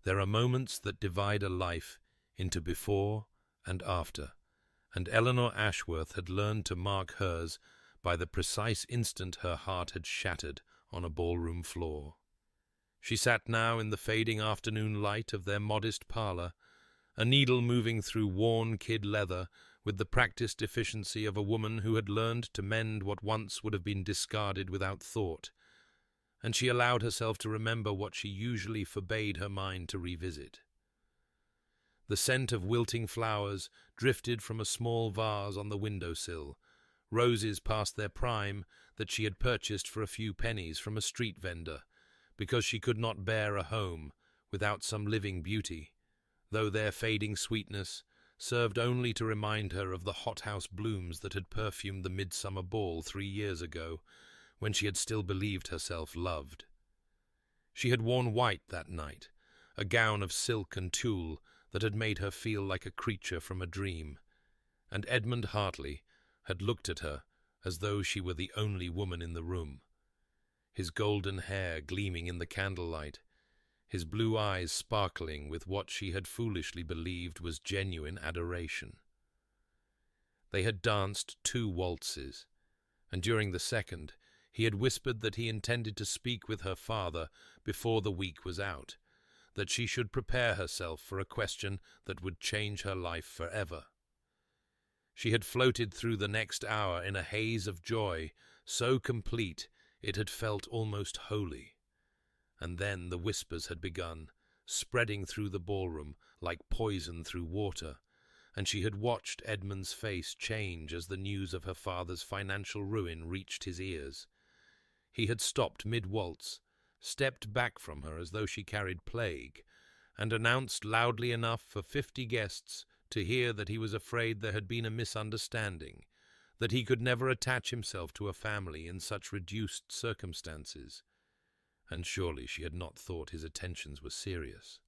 There are moments that divide a life into before and after, and Eleanor Ashworth had learned to mark hers by the precise instant her heart had shattered on a ballroom floor. She sat now in the fading afternoon light of their modest parlour, a needle moving through worn kid leather with the practiced efficiency of a woman who had learned to mend what once would have been discarded without thought, and she allowed herself to remember what she usually forbade her mind to revisit. The scent of wilting flowers drifted from a small vase on the window-sill, roses past their prime that she had purchased for a few pennies from a street vendor, because she could not bear a home without some living beauty, though their fading sweetness served only to remind her of the hothouse blooms that had perfumed the midsummer ball 3 years ago, when she had still believed herself loved. She had worn white that night, a gown of silk and tulle that had made her feel like a creature from a dream, and Edmund Hartley had looked at her as though she were the only woman in the room, his golden hair gleaming in the candlelight, his blue eyes sparkling with what she had foolishly believed was genuine adoration. They had danced 2 waltzes, and during the second he had whispered that he intended to speak with her father before the week was out, that she should prepare herself for a question that would change her life forever. She had floated through the next hour in a haze of joy, so complete it had felt almost holy. And then the whispers had begun, spreading through the ballroom like poison through water, and she had watched Edmund's face change as the news of her father's financial ruin reached his ears. He had stopped mid-waltz, stepped back from her as though she carried plague, and announced loudly enough for 50 guests to hear that he was afraid there had been a misunderstanding, that he could never attach himself to a family in such reduced circumstances. And surely she had not thought his attentions were serious.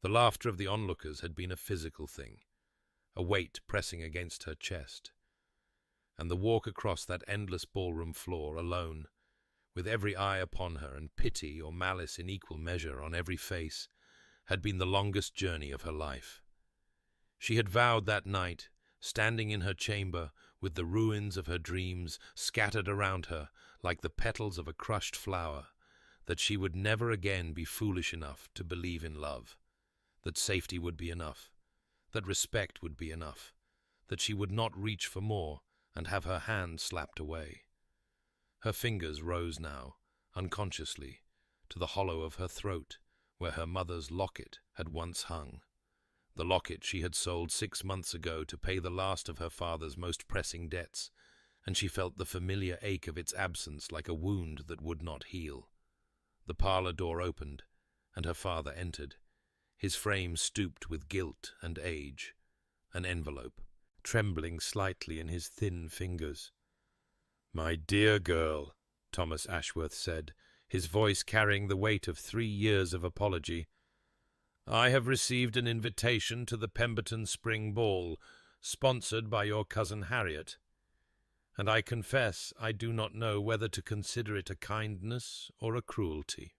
The laughter of the onlookers had been a physical thing, a weight pressing against her chest, and the walk across that endless ballroom floor alone, with every eye upon her and pity or malice in equal measure on every face, had been the longest journey of her life. She had vowed that night, standing in her chamber with the ruins of her dreams scattered around her like the petals of a crushed flower, that she would never again be foolish enough to believe in love, that safety would be enough, that respect would be enough, that she would not reach for more and have her hand slapped away. Her fingers rose now, unconsciously, to the hollow of her throat, where her mother's locket had once hung, the locket she had sold 6 months ago to pay the last of her father's most pressing debts, and she felt the familiar ache of its absence like a wound that would not heal. The parlour door opened, and her father entered, his frame stooped with guilt and age, an envelope trembling slightly in his thin fingers. "My dear girl," Thomas Ashworth said, his voice carrying the weight of 3 years of apology, "I have received an invitation to the Pemberton Spring Ball, sponsored by your cousin Harriet, and I confess I do not know whether to consider it a kindness or a cruelty."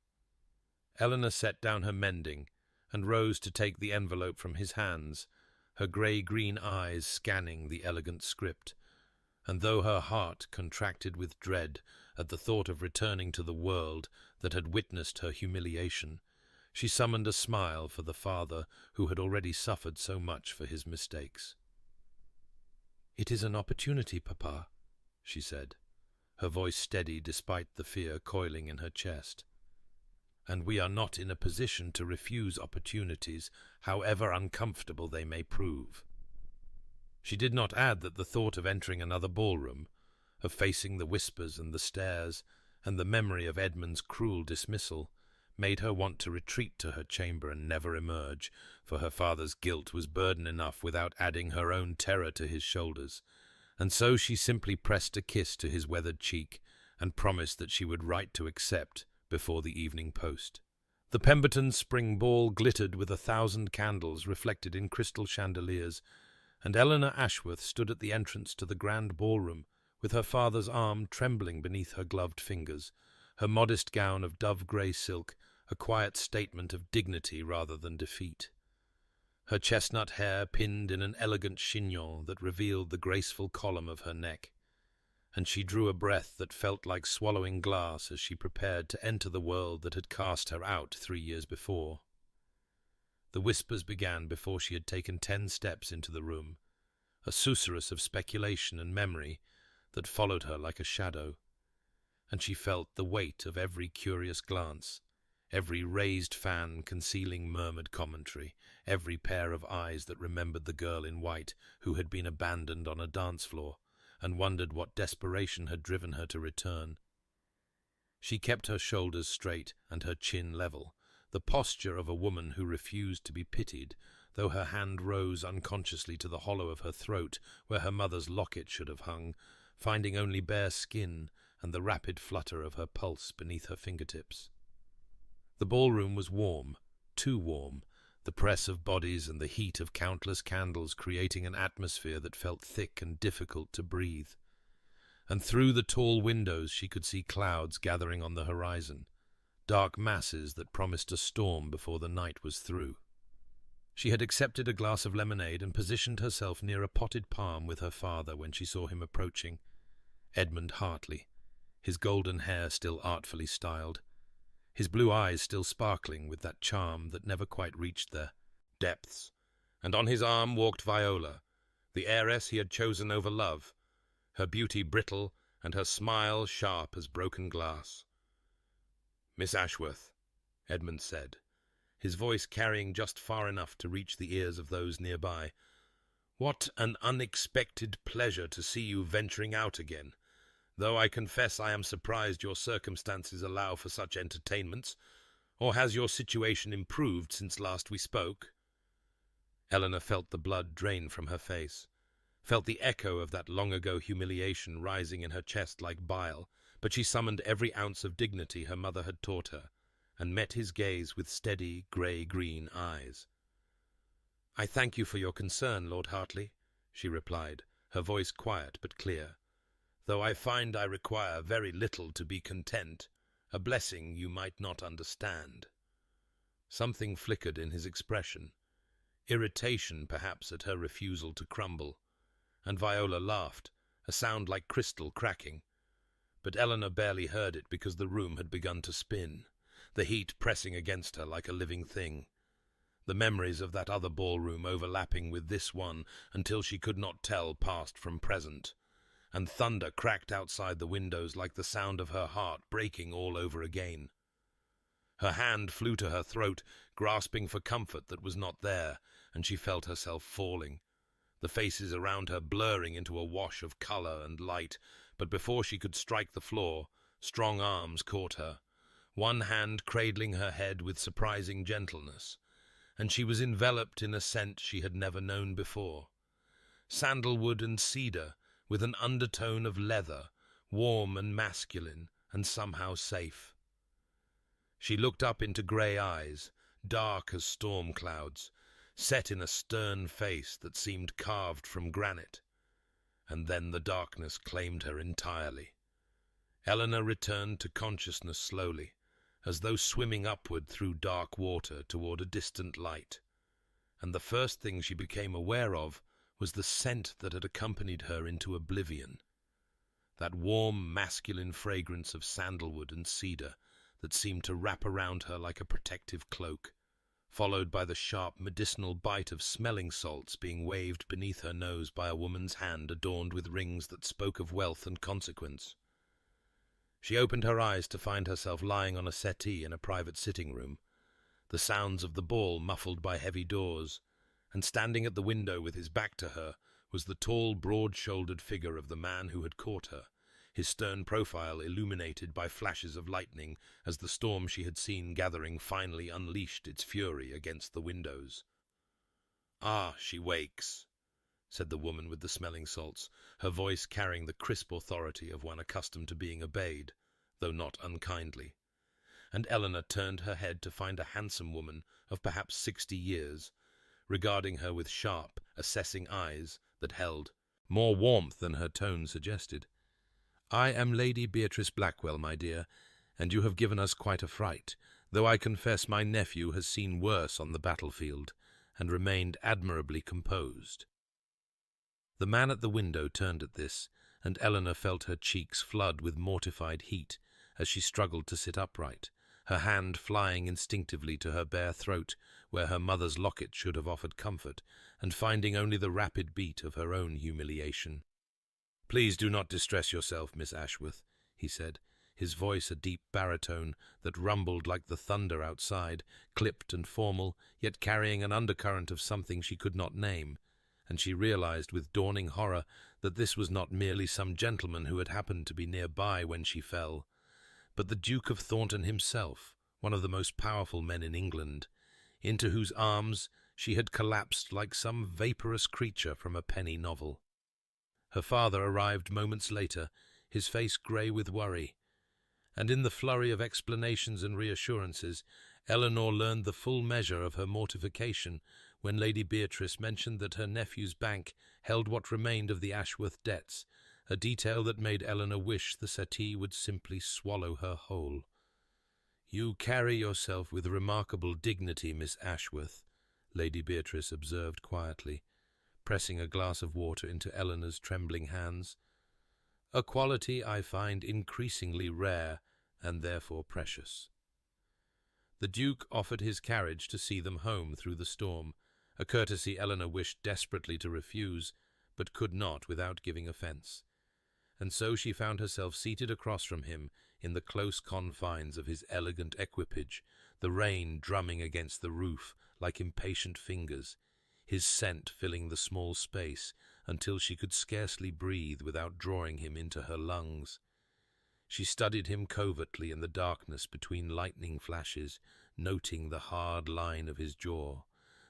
Eleanor set down her mending and rose to take the envelope from his hands, her grey-green eyes scanning the elegant script, and though her heart contracted with dread at the thought of returning to the world that had witnessed her humiliation, she summoned a smile for the father who had already suffered so much for his mistakes. "It is an opportunity, Papa," she said, her voice steady despite the fear coiling in her chest. "And we are not in a position to refuse opportunities, however uncomfortable they may prove." She did not add that the thought of entering another ballroom, of facing the whispers and the stares, and the memory of Edmund's cruel dismissal, made her want to retreat to her chamber and never emerge, for her father's guilt was burden enough without adding her own terror to his shoulders, and so she simply pressed a kiss to his weathered cheek and promised that she would write to accept before the evening post. The Pemberton Spring Ball glittered with 1,000 candles reflected in crystal chandeliers, and Eleanor Ashworth stood at the entrance to the grand ballroom, with her father's arm trembling beneath her gloved fingers, her modest gown of dove-grey silk a quiet statement of dignity rather than defeat. Her chestnut hair pinned in an elegant chignon that revealed the graceful column of her neck, and she drew a breath that felt like swallowing glass as she prepared to enter the world that had cast her out 3 years before. The whispers began before she had taken 10 steps into the room, a susurrus of speculation and memory that followed her like a shadow, and she felt the weight of every curious glance, every raised fan concealing murmured commentary, every pair of eyes that remembered the girl in white who had been abandoned on a dance floor and wondered what desperation had driven her to return. She kept her shoulders straight and her chin level, the posture of a woman who refused to be pitied, though her hand rose unconsciously to the hollow of her throat where her mother's locket should have hung, finding only bare skin and the rapid flutter of her pulse beneath her fingertips. The ballroom was warm, too warm, the press of bodies and the heat of countless candles creating an atmosphere that felt thick and difficult to breathe. And through the tall windows she could see clouds gathering on the horizon, dark masses that promised a storm before the night was through. She had accepted a glass of lemonade and positioned herself near a potted palm with her father when she saw him approaching, Edmund Hartley, his golden hair still artfully styled, his blue eyes still sparkling with that charm that never quite reached their depths, and on his arm walked Viola, the heiress he had chosen over love, her beauty brittle and her smile sharp as broken glass. "Miss Ashworth," Edmund said, his voice carrying just far enough to reach the ears of those nearby, "what an unexpected pleasure to see you venturing out again, though I confess I am surprised your circumstances allow for such entertainments. Or has your situation improved since last we spoke?" Eleanor felt the blood drain from her face, felt the echo of that long-ago humiliation rising in her chest like bile, but she summoned every ounce of dignity her mother had taught her, and met his gaze with steady, grey-green eyes. "I thank you for your concern, Lord Hartley," she replied, her voice quiet but clear, "though I find I require very little to be content, a blessing you might not understand." Something flickered in his expression, irritation perhaps at her refusal to crumble, and Viola laughed, a sound like crystal cracking. But Eleanor barely heard it because the room had begun to spin, the heat pressing against her like a living thing, the memories of that other ballroom overlapping with this one until she could not tell past from present, and thunder cracked outside the windows like the sound of her heart breaking all over again. Her hand flew to her throat, grasping for comfort that was not there, and she felt herself falling, the faces around her blurring into a wash of color and light, but before she could strike the floor, strong arms caught her, one hand cradling her head with surprising gentleness, and she was enveloped in a scent she had never known before. Sandalwood and cedar, with an undertone of leather, warm and masculine, and somehow safe. She looked up into grey eyes, dark as storm clouds, set in a stern face that seemed carved from granite, and then the darkness claimed her entirely. Eleanor returned to consciousness slowly, as though swimming upward through dark water toward a distant light, and the first thing she became aware of was the scent that had accompanied her into oblivion, that warm masculine fragrance of sandalwood and cedar that seemed to wrap around her like a protective cloak, followed by the sharp medicinal bite of smelling salts being waved beneath her nose by a woman's hand adorned with rings that spoke of wealth and consequence. She opened her eyes to find herself lying on a settee in a private sitting room, the sounds of the ball muffled by heavy doors, and standing at the window with his back to her was the tall, broad-shouldered figure of the man who had caught her, his stern profile illuminated by flashes of lightning as the storm she had seen gathering finally unleashed its fury against the windows. "Ah, she wakes," said the woman with the smelling salts, her voice carrying the crisp authority of one accustomed to being obeyed, though not unkindly. And Eleanor turned her head to find a handsome woman of perhaps 60 years, regarding her with sharp, assessing eyes that held more warmth than her tone suggested. "I am Lady Beatrice Blackwell, my dear, and you have given us quite a fright, though I confess my nephew has seen worse on the battlefield, and remained admirably composed." The man at the window turned at this, and Eleanor felt her cheeks flood with mortified heat as she struggled to sit upright, her hand flying instinctively to her bare throat, where her mother's locket should have offered comfort, and finding only the rapid beat of her own humiliation. "Please do not distress yourself, Miss Ashworth," he said, his voice a deep baritone that rumbled like the thunder outside, clipped and formal, yet carrying an undercurrent of something she could not name, and she realized with dawning horror that this was not merely some gentleman who had happened to be nearby when she fell, but the Duke of Thornton himself, one of the most powerful men in England, into whose arms she had collapsed like some vaporous creature from a penny novel. Her father arrived moments later, his face grey with worry, and in the flurry of explanations and reassurances, Eleanor learned the full measure of her mortification when Lady Beatrice mentioned that her nephew's bank held what remained of the Ashworth debts, a detail that made Eleanor wish the settee would simply swallow her whole. "You carry yourself with remarkable dignity, Miss Ashworth," Lady Beatrice observed quietly, pressing a glass of water into Eleanor's trembling hands. "A quality I find increasingly rare and therefore precious." The Duke offered his carriage to see them home through the storm, a courtesy Eleanor wished desperately to refuse, but could not without giving offence. And so she found herself seated across from him in the close confines of his elegant equipage, the rain drumming against the roof like impatient fingers, his scent filling the small space until she could scarcely breathe without drawing him into her lungs. She studied him covertly in the darkness between lightning flashes, noting the hard line of his jaw,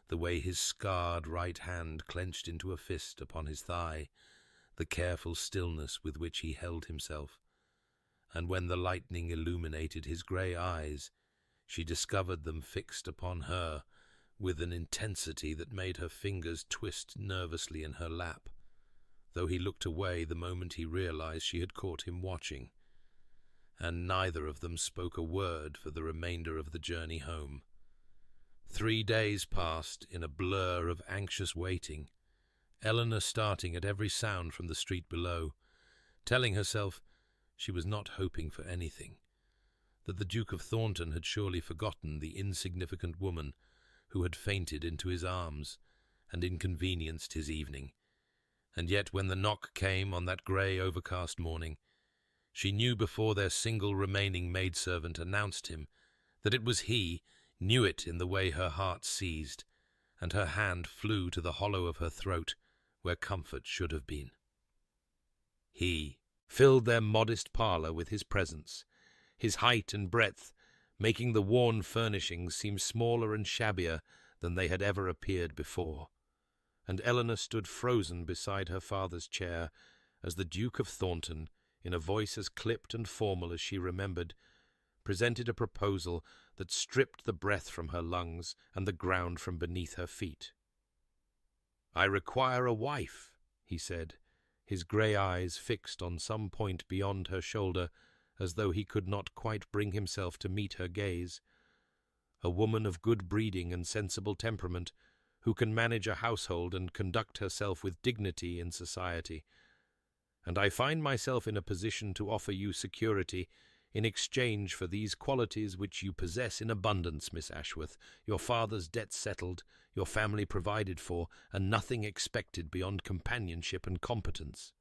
the way his scarred right hand clenched into a fist upon his thigh, the careful stillness with which he held himself. And when the lightning illuminated his grey eyes, she discovered them fixed upon her with an intensity that made her fingers twist nervously in her lap, though he looked away the moment he realized she had caught him watching, and neither of them spoke a word for the remainder of the journey home. 3 days passed in a blur of anxious waiting, Eleanor starting at every sound from the street below, telling herself she was not hoping for anything, that the Duke of Thornton had surely forgotten the insignificant woman who had fainted into his arms and inconvenienced his evening. And yet when the knock came on that grey overcast morning, she knew before their single remaining maidservant announced him that it was he, knew it in the way her heart seized, and her hand flew to the hollow of her throat where comfort should have been. He filled their modest parlour with his presence, his height and breadth making the worn furnishings seem smaller and shabbier than they had ever appeared before, and Eleanor stood frozen beside her father's chair as the Duke of Thornton, in a voice as clipped and formal as she remembered, presented a proposal that stripped the breath from her lungs and the ground from beneath her feet. "I require a wife," he said, his grey eyes fixed on some point beyond her shoulder, as though he could not quite bring himself to meet her gaze. "A woman of good breeding and sensible temperament, who can manage a household and conduct herself with dignity in society. And I find myself in a position to offer you security in exchange for these qualities which you possess in abundance, Miss Ashworth, your father's debts settled, your family provided for, and nothing expected beyond companionship and competence."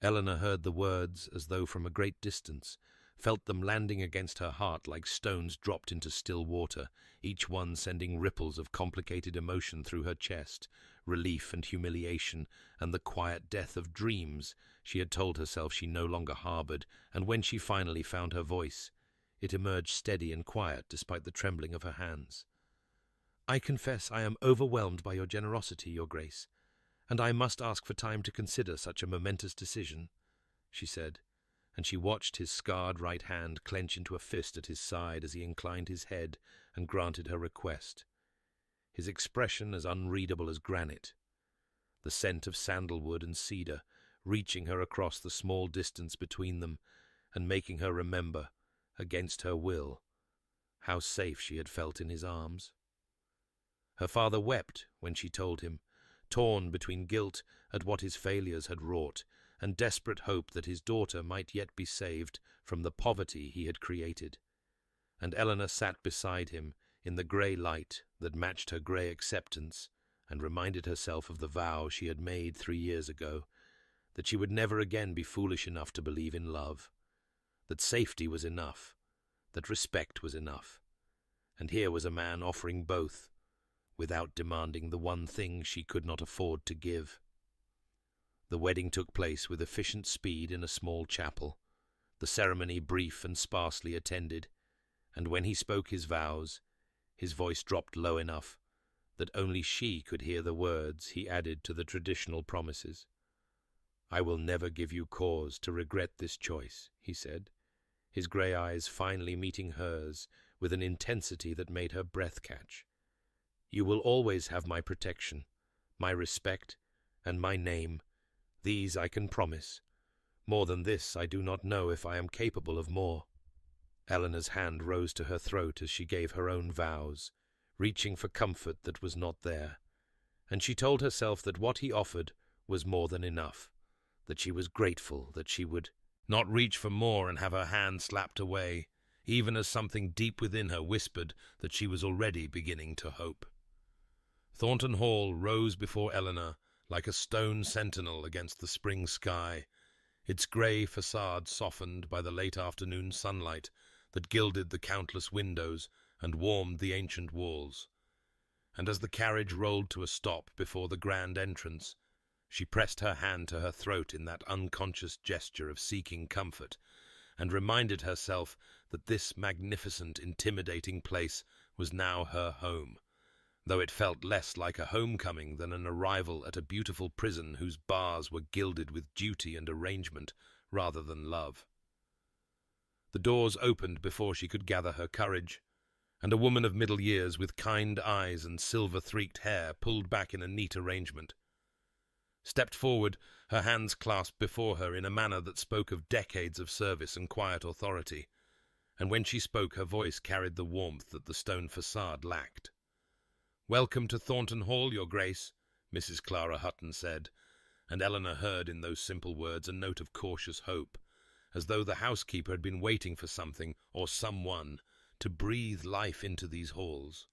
Eleanor heard the words as though from a great distance, felt them landing against her heart like stones dropped into still water, each one sending ripples of complicated emotion through her chest, relief and humiliation, and the quiet death of dreams she had told herself she no longer harboured, and when she finally found her voice, it emerged steady and quiet despite the trembling of her hands. "I confess I am overwhelmed by your generosity, Your Grace, and I must ask for time to consider such a momentous decision," she said, and she watched his scarred right hand clench into a fist at his side as he inclined his head and granted her request, his expression as unreadable as granite, the scent of sandalwood and cedar reaching her across the small distance between them and making her remember, against her will, How safe she had felt in his arms. Her father wept when she told him, torn between guilt at what his failures had wrought and desperate hope that his daughter might yet be saved from the poverty he had created. And Eleanor sat beside him in the grey light that matched her grey acceptance and reminded herself of the vow she had made 3 years ago, that she would never again be foolish enough to believe in love, that safety was enough, that respect was enough, and here was a man offering both, without demanding the one thing she could not afford to give. The wedding took place with efficient speed in a small chapel, the ceremony brief and sparsely attended, and when he spoke his vows, his voice dropped low enough that only she could hear the words he added to the traditional promises. "I will never give you cause to regret this choice," he said, his grey eyes finally meeting hers with an intensity that made her breath catch. "You will always have my protection, my respect, and my name. These I can promise. More than this I do not know if I am capable of more." Eleanor's hand rose to her throat as she gave her own vows, reaching for comfort that was not there, and she told herself that what he offered was more than enough, that she was grateful that she would not reach for more and have her hand slapped away, even as something deep within her whispered that she was already beginning to hope. Thornton Hall rose before Eleanor like a stone sentinel against the spring sky, its grey facade softened by the late afternoon sunlight that gilded the countless windows and warmed the ancient walls. And as the carriage rolled to a stop before the grand entrance, she pressed her hand to her throat in that unconscious gesture of seeking comfort, and reminded herself that this magnificent, intimidating place was now her home, though it felt less like a homecoming than an arrival at a beautiful prison whose bars were gilded with duty and arrangement rather than love. The doors opened before she could gather her courage, and a woman of middle years with kind eyes and silver-threaked hair pulled back in a neat arrangement, stepped forward, her hands clasped before her in a manner that spoke of decades of service and quiet authority, and when she spoke her voice carried the warmth that the stone facade lacked. "Welcome to Thornton Hall, Your Grace," Mrs. Clara Hutton said, and Eleanor heard in those simple words a note of cautious hope, as though the housekeeper had been waiting for something or someone to breathe life into these halls.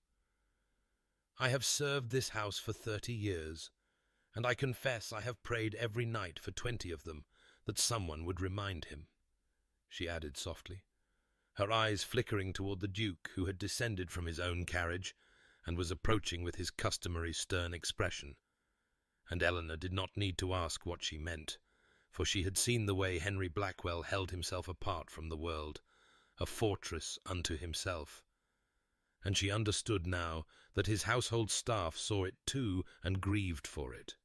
"I have served this house for 30 years, and I confess I have prayed every night for 20 of them that someone would remind him," she added softly, her eyes flickering toward the Duke, who had descended from his own carriage and was approaching with his customary stern expression. And Eleanor did not need to ask what she meant, for she had seen the way Henry Blackwell held himself apart from the world, a fortress unto himself. And she understood now that his household staff saw it too and grieved for it.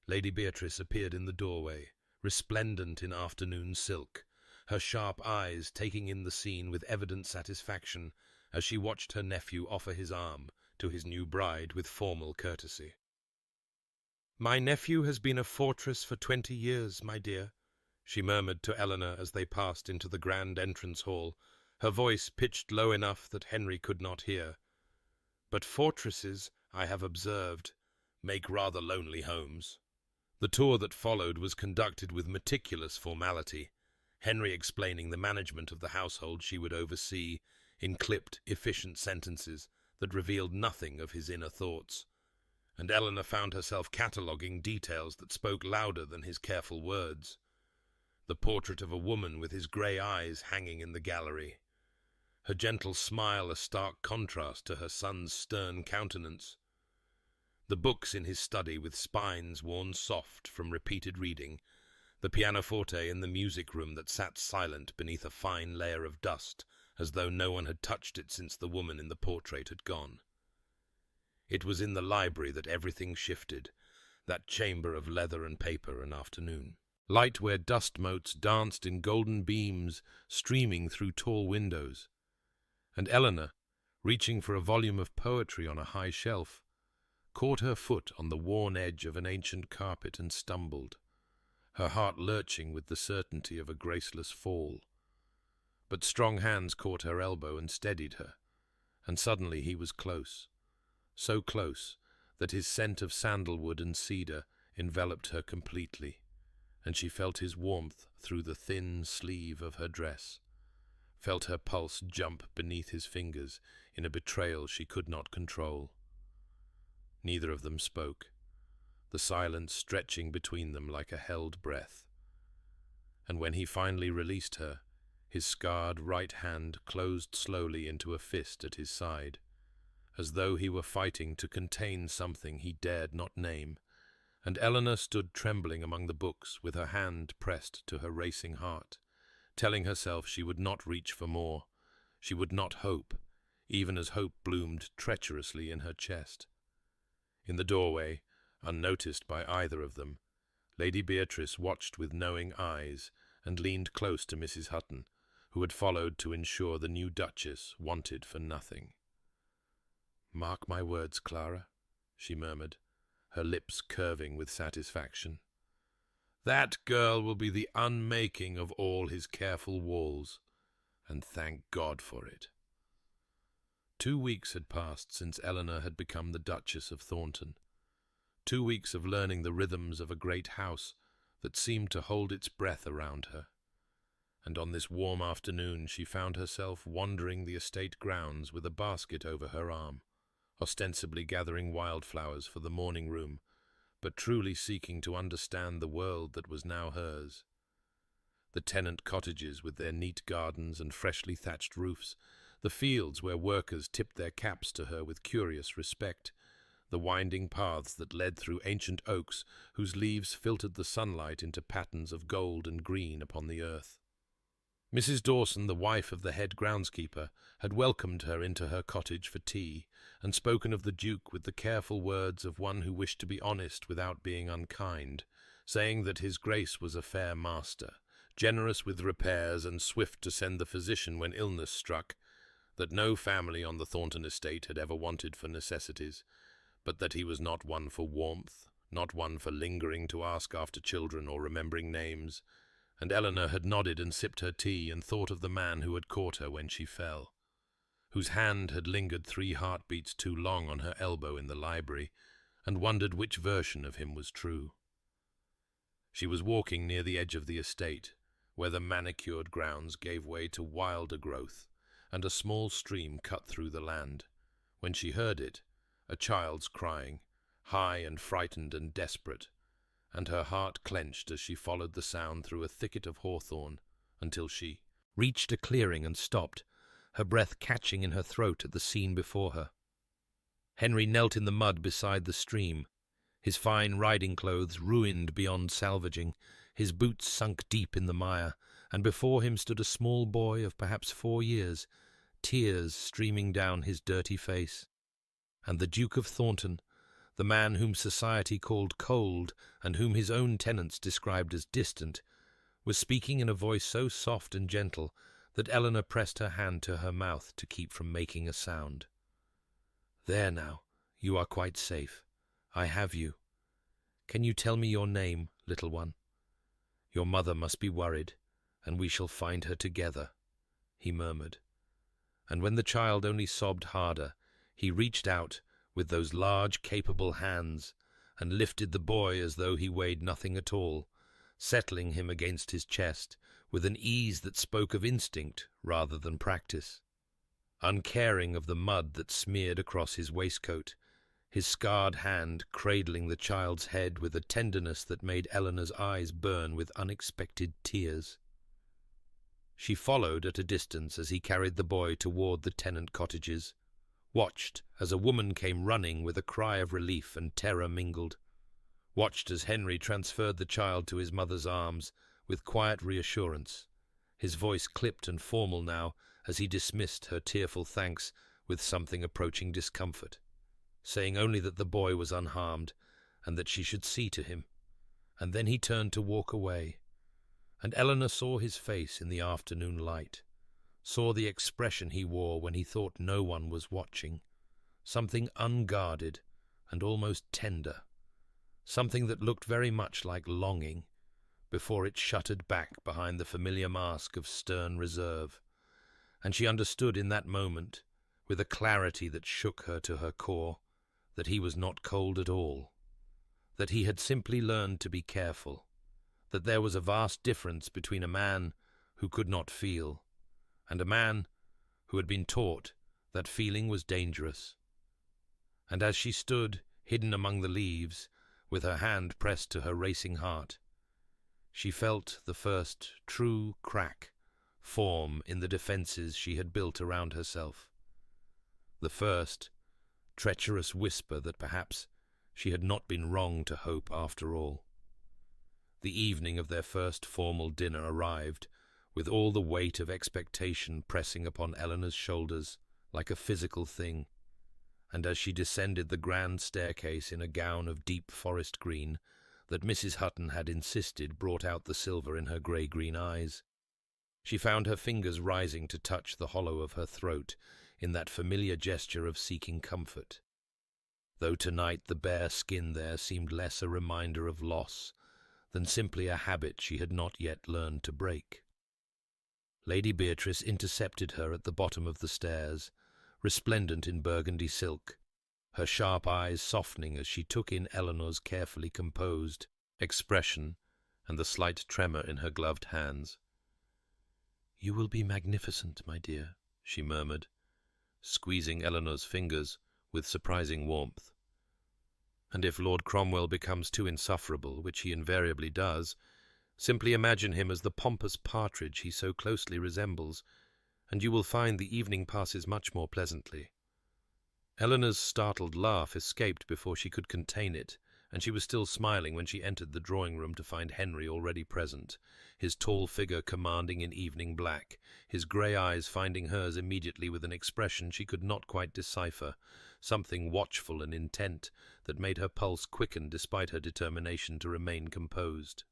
Lady Beatrice appeared in the doorway, resplendent in afternoon silk, her sharp eyes taking in the scene with evident satisfaction as she watched her nephew offer his arm to his new bride with formal courtesy. "My nephew has been a fortress for 20 years, my dear," she murmured to Eleanor as they passed into the grand entrance hall, her voice pitched low enough that Henry could not hear. "But fortresses, I have observed, make rather lonely homes." The tour that followed was conducted with meticulous formality, Henry explaining the management of the household she would oversee in clipped, efficient sentences that revealed nothing of his inner thoughts, and Eleanor found herself cataloguing details that spoke louder than his careful words. The portrait of a woman with his grey eyes hanging in the gallery, her gentle smile a stark contrast to her son's stern countenance, the books in his study with spines worn soft from repeated reading, the pianoforte in the music room that sat silent beneath a fine layer of dust, as though no one had touched it since the woman in the portrait had gone. It was in the library that everything shifted, that chamber of leather and paper and afternoon light where dust motes danced in golden beams streaming through tall windows, and Eleanor, reaching for a volume of poetry on a high shelf, caught her foot on the worn edge of an ancient carpet and stumbled, her heart lurching with the certainty of a graceless fall. but strong hands caught her elbow and steadied her, and suddenly he was close, so close that his scent of sandalwood and cedar enveloped her completely, and she felt his warmth through the thin sleeve of her dress, felt her pulse jump beneath his fingers in a betrayal she could not control. Neither of them spoke, the silence stretching between them like a held breath. And when he finally released her, his scarred right hand closed slowly into a fist at his side, as though he were fighting to contain something he dared not name, and Eleanor stood trembling among the books with her hand pressed to her racing heart, telling herself she would not reach for more, she would not hope, even as hope bloomed treacherously in her chest. In the doorway, unnoticed by either of them, Lady Beatrice watched with knowing eyes and leaned close to Mrs. Hutton, who had followed to ensure the new Duchess wanted for nothing. "Mark my words, Clara," she murmured, her lips curving with satisfaction. "That girl will be the unmaking of all his careful walls, and thank God for it." 2 weeks had passed since Eleanor had become the Duchess of Thornton. 2 weeks of learning the rhythms of a great house that seemed to hold its breath around her. And on this warm afternoon she found herself wandering the estate grounds with a basket over her arm, ostensibly gathering wildflowers for the morning room, but truly seeking to understand the world that was now hers. The tenant cottages with their neat gardens and freshly thatched roofs, the fields where workers tipped their caps to her with curious respect, the winding paths that led through ancient oaks whose leaves filtered the sunlight into patterns of gold and green upon the earth. Mrs. Dawson, the wife of the head groundskeeper, had welcomed her into her cottage for tea, and spoken of the Duke with the careful words of one who wished to be honest without being unkind, saying that his Grace was a fair master, generous with repairs and swift to send the physician when illness struck, that no family on the Thornton estate had ever wanted for necessities, but that he was not one for warmth, not one for lingering to ask after children or remembering names, and Eleanor had nodded and sipped her tea and thought of the man who had caught her when she fell, whose hand had lingered 3 heartbeats too long on her elbow in the library, and wondered which version of him was true. She was walking near the edge of the estate, where the manicured grounds gave way to wilder growth, and a small stream cut through the land, when she heard it, a child's crying, high and frightened and desperate, and her heart clenched as she followed the sound through a thicket of hawthorn until she reached a clearing and stopped, her breath catching in her throat at the scene before her. Henry knelt in the mud beside the stream, his fine riding clothes ruined beyond salvaging, his boots sunk deep in the mire, and before him stood a small boy of perhaps 4 years, tears streaming down his dirty face. And the Duke of Thornton, the man whom society called cold and whom his own tenants described as distant, was speaking in a voice so soft and gentle that Eleanor pressed her hand to her mouth to keep from making a sound. "There now, you are quite safe. I have you. Can you tell me your name, little one? Your mother must be worried, and we shall find her together," he murmured. And when the child only sobbed harder, he reached out with those large, capable hands, and lifted the boy as though he weighed nothing at all, settling him against his chest with an ease that spoke of instinct rather than practice. Uncaring of the mud that smeared across his waistcoat, his scarred hand cradling the child's head with a tenderness that made Eleanor's eyes burn with unexpected tears. She followed at a distance as he carried the boy toward the tenant cottages, watched as a woman came running with a cry of relief and terror mingled, watched as Henry transferred the child to his mother's arms with quiet reassurance, his voice clipped and formal now as he dismissed her tearful thanks with something approaching discomfort, saying only that the boy was unharmed and that she should see to him, and then he turned to walk away, and Eleanor saw his face in the afternoon light, saw the expression he wore when he thought no one was watching, something unguarded and almost tender, something that looked very much like longing, before it shuttered back behind the familiar mask of stern reserve, and she understood in that moment, with a clarity that shook her to her core, that he was not cold at all, that he had simply learned to be careful, that there was a vast difference between a man who could not feel and a man who had been taught that feeling was dangerous. And as she stood, hidden among the leaves, with her hand pressed to her racing heart, she felt the first true crack form in the defences she had built around herself, the first treacherous whisper that perhaps she had not been wrong to hope after all. The evening of their first formal dinner arrived, with all the weight of expectation pressing upon Eleanor's shoulders like a physical thing, and as she descended the grand staircase in a gown of deep forest green that Mrs. Hutton had insisted brought out the silver in her grey-green eyes, she found her fingers rising to touch the hollow of her throat in that familiar gesture of seeking comfort, though tonight the bare skin there seemed less a reminder of loss than simply a habit she had not yet learned to break. Lady Beatrice intercepted her at the bottom of the stairs, resplendent in burgundy silk, her sharp eyes softening as she took in Eleanor's carefully composed expression and the slight tremor in her gloved hands. "You will be magnificent, my dear," she murmured, squeezing Eleanor's fingers with surprising warmth. "And if Lord Cromwell becomes too insufferable, which he invariably does, simply imagine him as the pompous partridge he so closely resembles, and you will find the evening passes much more pleasantly." Eleanor's startled laugh escaped before she could contain it, and she was still smiling when she entered the drawing-room to find Henry already present, his tall figure commanding in evening black, his grey eyes finding hers immediately with an expression she could not quite decipher, something watchful and intent that made her pulse quicken despite her determination to remain composed.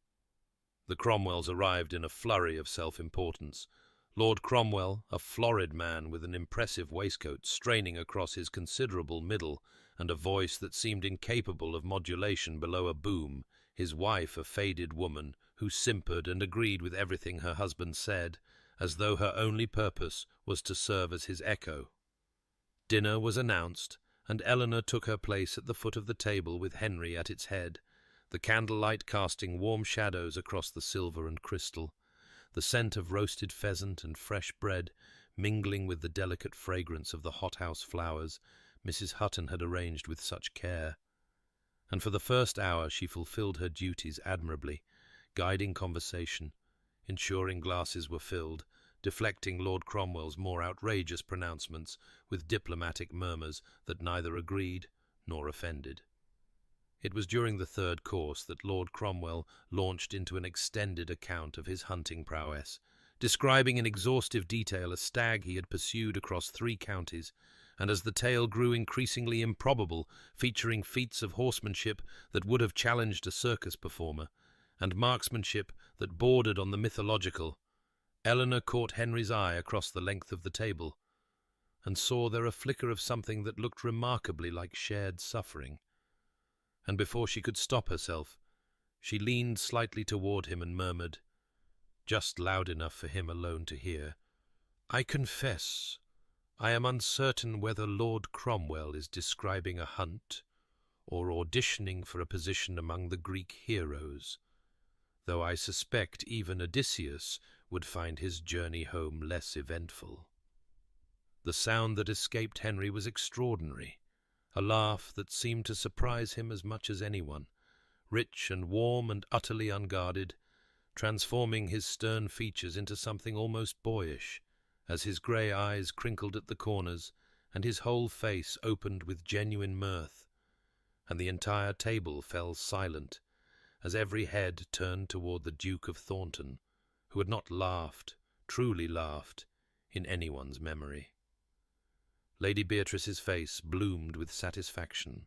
The Cromwells arrived in a flurry of self-importance. Lord Cromwell, a florid man with an impressive waistcoat straining across his considerable middle and a voice that seemed incapable of modulation below a boom, his wife a faded woman who simpered and agreed with everything her husband said, as though her only purpose was to serve as his echo. Dinner was announced, and Eleanor took her place at the foot of the table with Henry at its head, the candlelight casting warm shadows across the silver and crystal, the scent of roasted pheasant and fresh bread mingling with the delicate fragrance of the hothouse flowers Mrs. Hutton had arranged with such care. And for the first hour she fulfilled her duties admirably, guiding conversation, ensuring glasses were filled, deflecting Lord Cromwell's more outrageous pronouncements with diplomatic murmurs that neither agreed nor offended. It was during the third course that Lord Cromwell launched into an extended account of his hunting prowess, describing in exhaustive detail a stag he had pursued across 3 counties, and as the tale grew increasingly improbable, featuring feats of horsemanship that would have challenged a circus performer, and marksmanship that bordered on the mythological, Eleanor caught Henry's eye across the length of the table, and saw there a flicker of something that looked remarkably like shared suffering. And before she could stop herself, she leaned slightly toward him and murmured, just loud enough for him alone to hear, "I confess, I am uncertain whether Lord Cromwell is describing a hunt or auditioning for a position among the Greek heroes, though I suspect even Odysseus would find his journey home less eventful." The sound that escaped Henry was extraordinary, a laugh that seemed to surprise him as much as anyone, rich and warm and utterly unguarded, transforming his stern features into something almost boyish, as his grey eyes crinkled at the corners and his whole face opened with genuine mirth, and the entire table fell silent as every head turned toward the Duke of Thornton, who had not laughed, truly laughed, in anyone's memory. Lady Beatrice's face bloomed with satisfaction.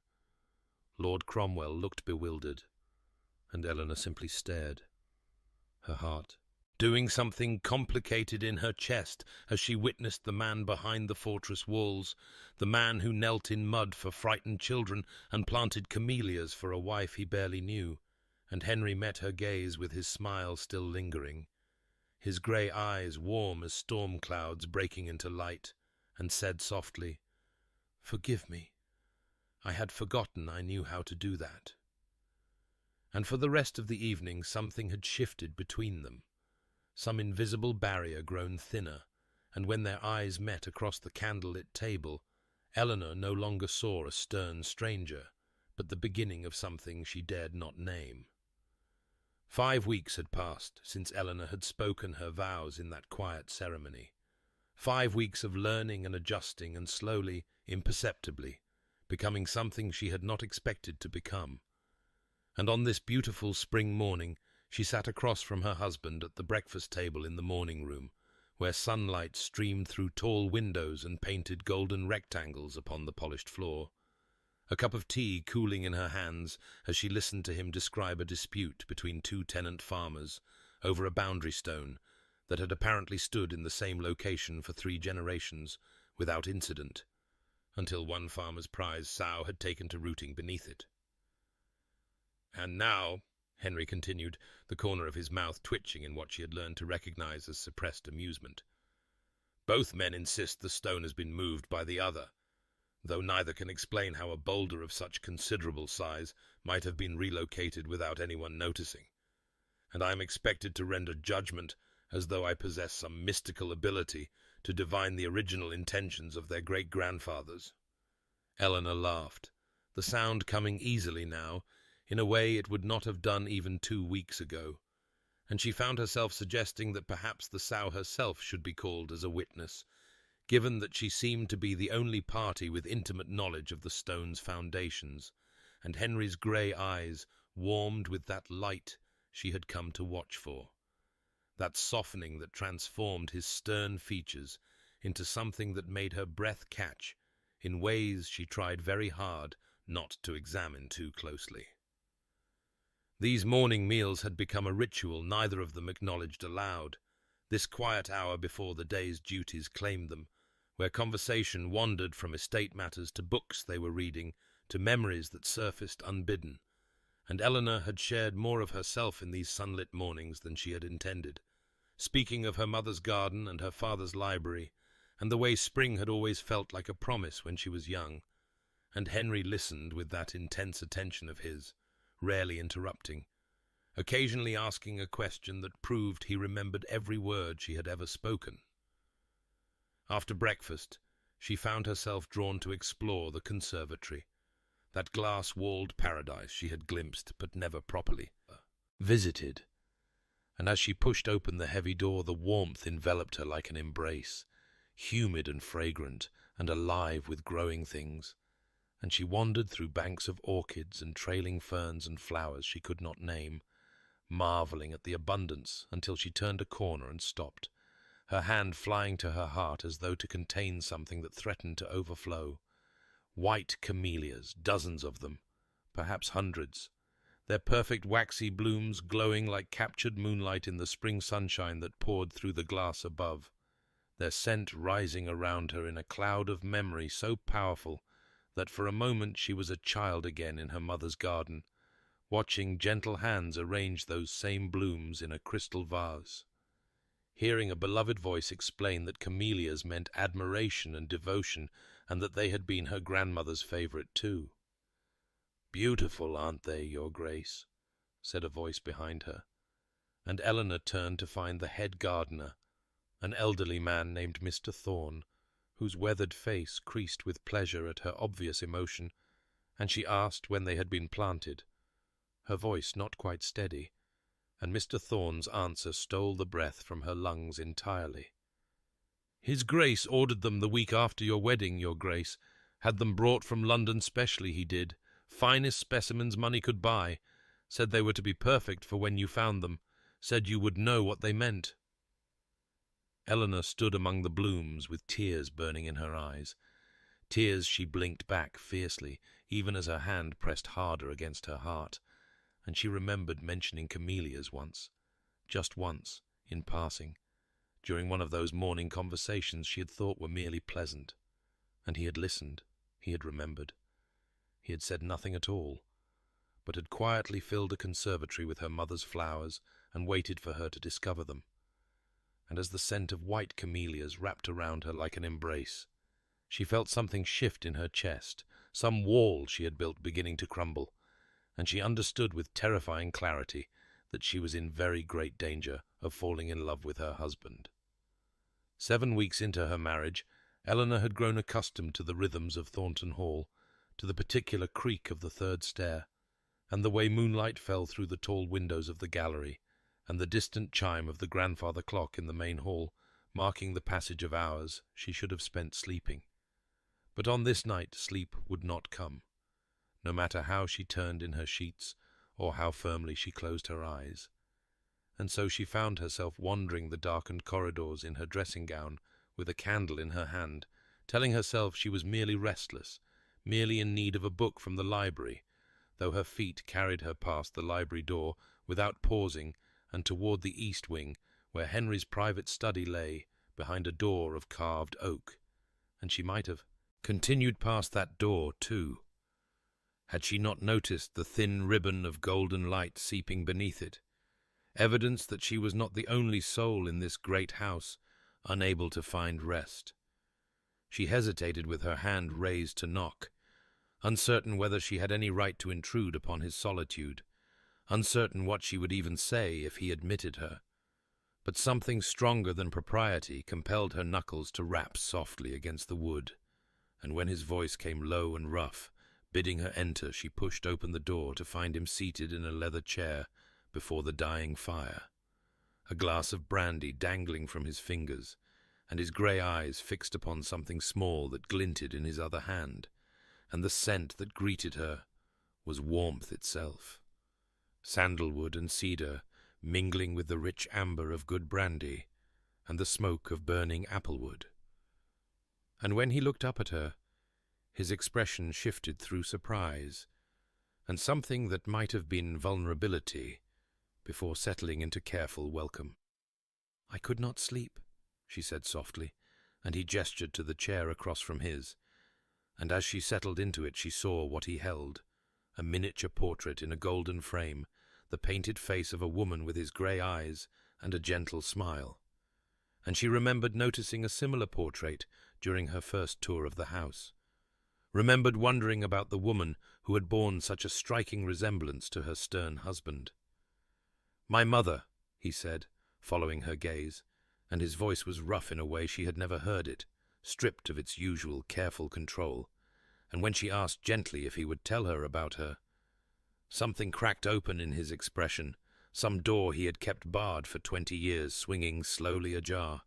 Lord Cromwell looked bewildered, and Eleanor simply stared, her heart doing something complicated in her chest as she witnessed the man behind the fortress walls, the man who knelt in mud for frightened children and planted camellias for a wife he barely knew, and Henry met her gaze with his smile still lingering. his grey eyes warm as storm clouds breaking into light, and said softly, "Forgive me. I had forgotten I knew how to do that." And for the rest of the evening something had shifted between them, some invisible barrier grown thinner, and when their eyes met across the candlelit table, Eleanor no longer saw a stern stranger, but the beginning of something she dared not name. 5 weeks had passed since Eleanor had spoken her vows in that quiet ceremony. 5 weeks of learning and adjusting and slowly, imperceptibly, becoming something she had not expected to become. And on this beautiful spring morning, she sat across from her husband at the breakfast table in the morning room, where sunlight streamed through tall windows and painted golden rectangles upon the polished floor, a cup of tea cooling in her hands as she listened to him describe a dispute between 2 tenant farmers over a boundary stone that had apparently stood in the same location for 3 generations without incident, until one farmer's prize sow had taken to rooting beneath it. "And now," Henry continued, the corner of his mouth twitching in what she had learned to recognize as suppressed amusement, "both men insist the stone has been moved by the other, though neither can explain how a boulder of such considerable size might have been relocated without anyone noticing, and I am expected to render judgment as though I possess some mystical ability to divine the original intentions of their great-grandfathers." Eleanor laughed, the sound coming easily now, in a way it would not have done even 2 weeks ago, and she found herself suggesting that perhaps the sow herself should be called as a witness, given that she seemed to be the only party with intimate knowledge of the stone's foundations, and Henry's grey eyes warmed with that light she had come to watch for, that softening that transformed his stern features into something that made her breath catch in ways she tried very hard not to examine too closely. These morning meals had become a ritual neither of them acknowledged aloud, this quiet hour before the day's duties claimed them, where conversation wandered from estate matters to books they were reading, to memories that surfaced unbidden, and Eleanor had shared more of herself in these sunlit mornings than she had intended, speaking of her mother's garden and her father's library, and the way spring had always felt like a promise when she was young, and Henry listened with that intense attention of his, rarely interrupting, occasionally asking a question that proved he remembered every word she had ever spoken. After breakfast, she found herself drawn to explore the conservatory, that glass-walled paradise she had glimpsed but never properly visited, and as she pushed open the heavy door, the warmth enveloped her like an embrace, humid and fragrant and alive with growing things, and she wandered through banks of orchids and trailing ferns and flowers she could not name, marveling at the abundance until she turned a corner and stopped, her hand flying to her heart as though to contain something that threatened to overflow. White camellias, dozens of them, perhaps hundreds, their perfect waxy blooms glowing like captured moonlight in the spring sunshine that poured through the glass above, their scent rising around her in a cloud of memory so powerful that for a moment she was a child again in her mother's garden, watching gentle hands arrange those same blooms in a crystal vase, hearing a beloved voice explain that camellias meant admiration and devotion, and that they had been her grandmother's favorite too. "Beautiful, aren't they, Your Grace?" said a voice behind her, and Eleanor turned to find the head gardener, an elderly man named Mr. Thorne, whose weathered face creased with pleasure at her obvious emotion, and she asked when they had been planted, her voice not quite steady, and Mr. Thorne's answer stole the breath from her lungs entirely. "His Grace ordered them the week after your wedding, Your Grace. Had them brought from London specially, he did. Finest specimens money could buy. Said they were to be perfect for when you found them. Said you would know what they meant." Eleanor stood among the blooms with tears burning in her eyes. Tears she blinked back fiercely, even as her hand pressed harder against her heart, and she remembered mentioning camellias once, just once, in passing, during one of those morning conversations she had thought were merely pleasant. And he had listened, he had remembered. He had said nothing at all, but had quietly filled a conservatory with her mother's flowers and waited for her to discover them. and as the scent of white camellias wrapped around her like an embrace. She felt something shift in her chest, some wall she had built beginning to crumble, and she understood with terrifying clarity that she was in very great danger of falling in love with her husband. 7 weeks into her marriage, Eleanor had grown accustomed to the rhythms of Thornton Hall, to the particular creak of the third stair, and the way moonlight fell through the tall windows of the gallery, and the distant chime of the grandfather clock in the main hall, marking the passage of hours she should have spent sleeping. But on this night sleep would not come, no matter how she turned in her sheets or how firmly she closed her eyes. And so she found herself wandering the darkened corridors in her dressing gown with a candle in her hand, telling herself she was merely restless, merely in need of a book from the library, though her feet carried her past the library door without pausing and toward the east wing, where Henry's private study lay, behind a door of carved oak. And she might have continued past that door, too, had she not noticed the thin ribbon of golden light seeping beneath it, evidence that she was not the only soul in this great house unable to find rest. She hesitated with her hand raised to knock, uncertain whether she had any right to intrude upon his solitude, uncertain what she would even say if he admitted her. But something stronger than propriety compelled her knuckles to rap softly against the wood, and when his voice came low and rough, bidding her enter, she pushed open the door to find him seated in a leather chair before the dying fire, a glass of brandy dangling from his fingers, and his grey eyes fixed upon something small that glinted in his other hand, and the scent that greeted her was warmth itself, sandalwood and cedar mingling with the rich amber of good brandy and the smoke of burning applewood. And when he looked up at her, his expression shifted through surprise, and something that might have been vulnerability, before settling into careful welcome. "I could not sleep," she said softly, and he gestured to the chair across from his, and as she settled into it she saw what he held, a miniature portrait in a golden frame, the painted face of a woman with his grey eyes and a gentle smile. And she remembered noticing a similar portrait during her first tour of the house, remembered wondering about the woman who had borne such a striking resemblance to her stern husband. "My mother," he said, following her gaze, and his voice was rough in a way she had never heard it, stripped of its usual careful control, and when she asked gently if he would tell her about her, something cracked open in his expression, some door he had kept barred for 20 years swinging slowly ajar,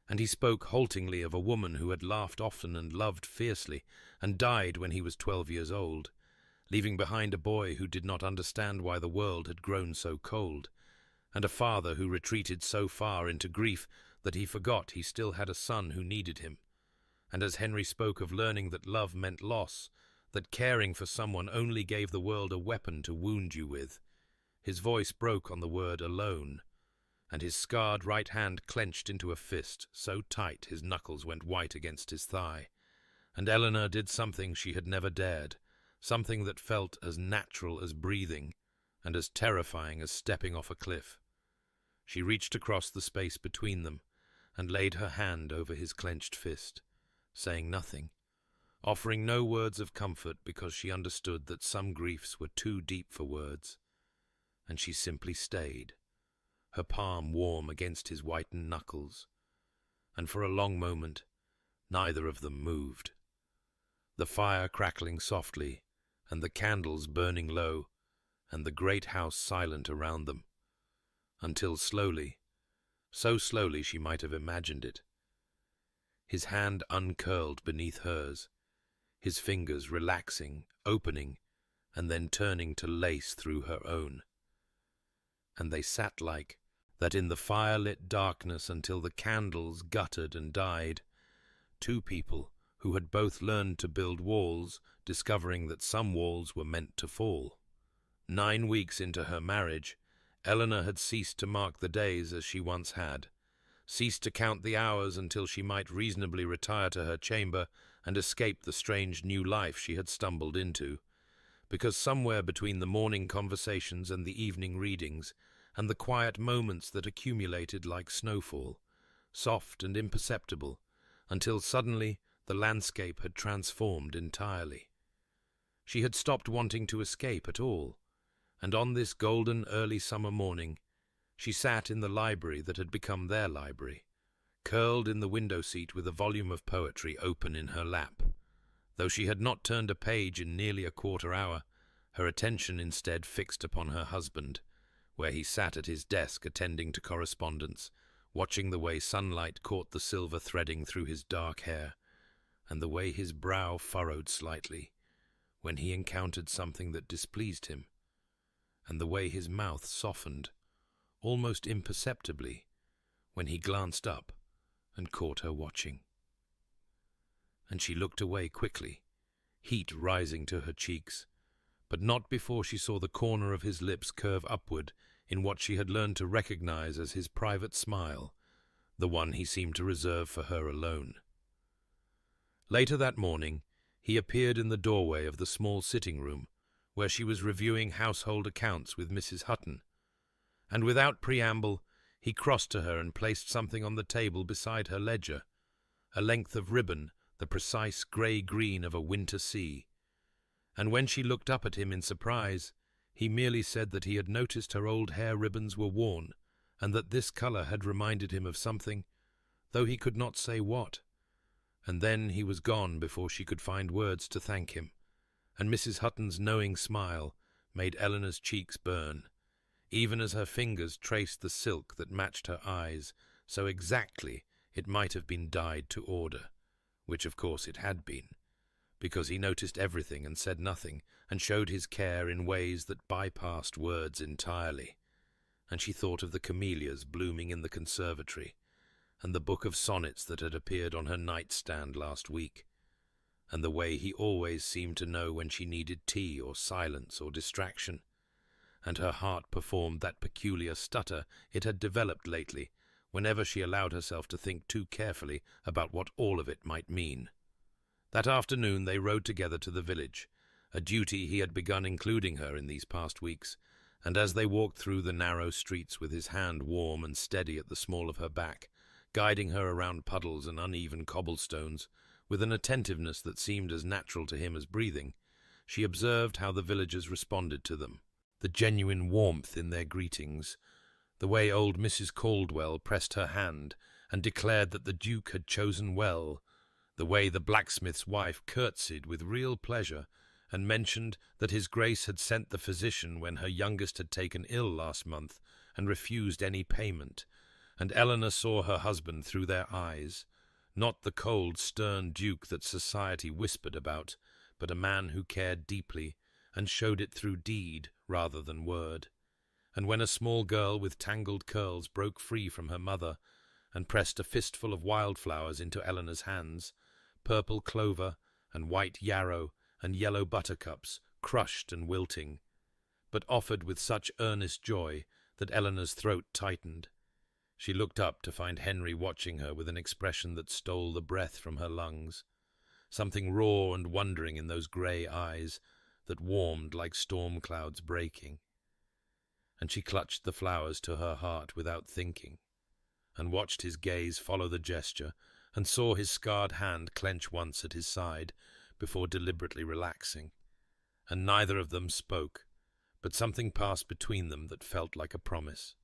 and he spoke haltingly of a woman who had laughed often and loved fiercely, and died when he was 12 years old, leaving behind a boy who did not understand why the world had grown so cold, and a father who retreated so far into grief that he forgot he still had a son who needed him. And as Henry spoke of learning that love meant loss, that caring for someone only gave the world a weapon to wound you with, his voice broke on the word alone, and his scarred right hand clenched into a fist so tight his knuckles went white against his thigh, and Eleanor did something she had never dared, something that felt as natural as breathing and as terrifying as stepping off a cliff. She reached across the space between them and laid her hand over his clenched fist, saying nothing, offering no words of comfort because she understood that some griefs were too deep for words, and she simply stayed, her palm warm against his whitened knuckles, and for a long moment neither of them moved, the fire crackling softly and the candles burning low and the great house silent around them, until slowly, so slowly she might have imagined it, his hand uncurled beneath hers, his fingers relaxing, opening, and then turning to lace through her own. And they sat like that in the fire-lit darkness until the candles guttered and died, two people who had both learned to build walls, discovering that some walls were meant to fall. 9 weeks into her marriage, Eleanor had ceased to mark the days as she once had, ceased to count the hours until she might reasonably retire to her chamber and escape the strange new life she had stumbled into, because somewhere between the morning conversations and the evening readings, and the quiet moments that accumulated like snowfall, soft and imperceptible, until suddenly the landscape had transformed entirely. She had stopped wanting to escape at all, and on this golden early summer morning she sat in the library that had become their library, curled in the window seat with a volume of poetry open in her lap. Though she had not turned a page in nearly a quarter hour, her attention instead fixed upon her husband, where he sat at his desk attending to correspondence, watching the way sunlight caught the silver threading through his dark hair, and the way his brow furrowed slightly when he encountered something that displeased him, and the way his mouth softened, almost imperceptibly, when he glanced up and caught her watching. And she looked away quickly, heat rising to her cheeks, but not before she saw the corner of his lips curve upward in what she had learned to recognize as his private smile, the one he seemed to reserve for her alone. Later that morning, he appeared in the doorway of the small sitting room, where she was reviewing household accounts with Mrs. Hutton, and without preamble he crossed to her and placed something on the table beside her ledger, a length of ribbon, the precise grey-green of a winter sea. And when she looked up at him in surprise, he merely said that he had noticed her old hair ribbons were worn, and that this colour had reminded him of something, though he could not say what. And then he was gone before she could find words to thank him, and Mrs. Hutton's knowing smile made Eleanor's cheeks burn, even as her fingers traced the silk that matched her eyes so exactly it might have been dyed to order, which of course it had been, because he noticed everything and said nothing, and showed his care in ways that bypassed words entirely. And she thought of the camellias blooming in the conservatory, and the book of sonnets that had appeared on her nightstand last week, and the way he always seemed to know when she needed tea or silence or distraction, and her heart performed that peculiar stutter it had developed lately whenever she allowed herself to think too carefully about what all of it might mean. That afternoon they rode together to the village, a duty he had begun including her in these past weeks, and as they walked through the narrow streets with his hand warm and steady at the small of her back, guiding her around puddles and uneven cobblestones, with an attentiveness that seemed as natural to him as breathing, she observed how the villagers responded to them, the genuine warmth in their greetings, the way old Mrs. Caldwell pressed her hand and declared that the Duke had chosen well, the way the blacksmith's wife curtsied with real pleasure and mentioned that his Grace had sent the physician when her youngest had taken ill last month and refused any payment, and Eleanor saw her husband through their eyes, not the cold, stern duke that society whispered about, but a man who cared deeply and showed it through deed rather than word. And when a small girl with tangled curls broke free from her mother and pressed a fistful of wildflowers into Eleanor's hands, purple clover and white yarrow and yellow buttercups, crushed and wilting, but offered with such earnest joy that Eleanor's throat tightened. She looked up to find Henry watching her with an expression that stole the breath from her lungs, something raw and wondering in those grey eyes that warmed like storm clouds breaking. And she clutched the flowers to her heart without thinking, and watched his gaze follow the gesture, and saw his scarred hand clench once at his side before deliberately relaxing. And neither of them spoke, but something passed between them that felt like a promise.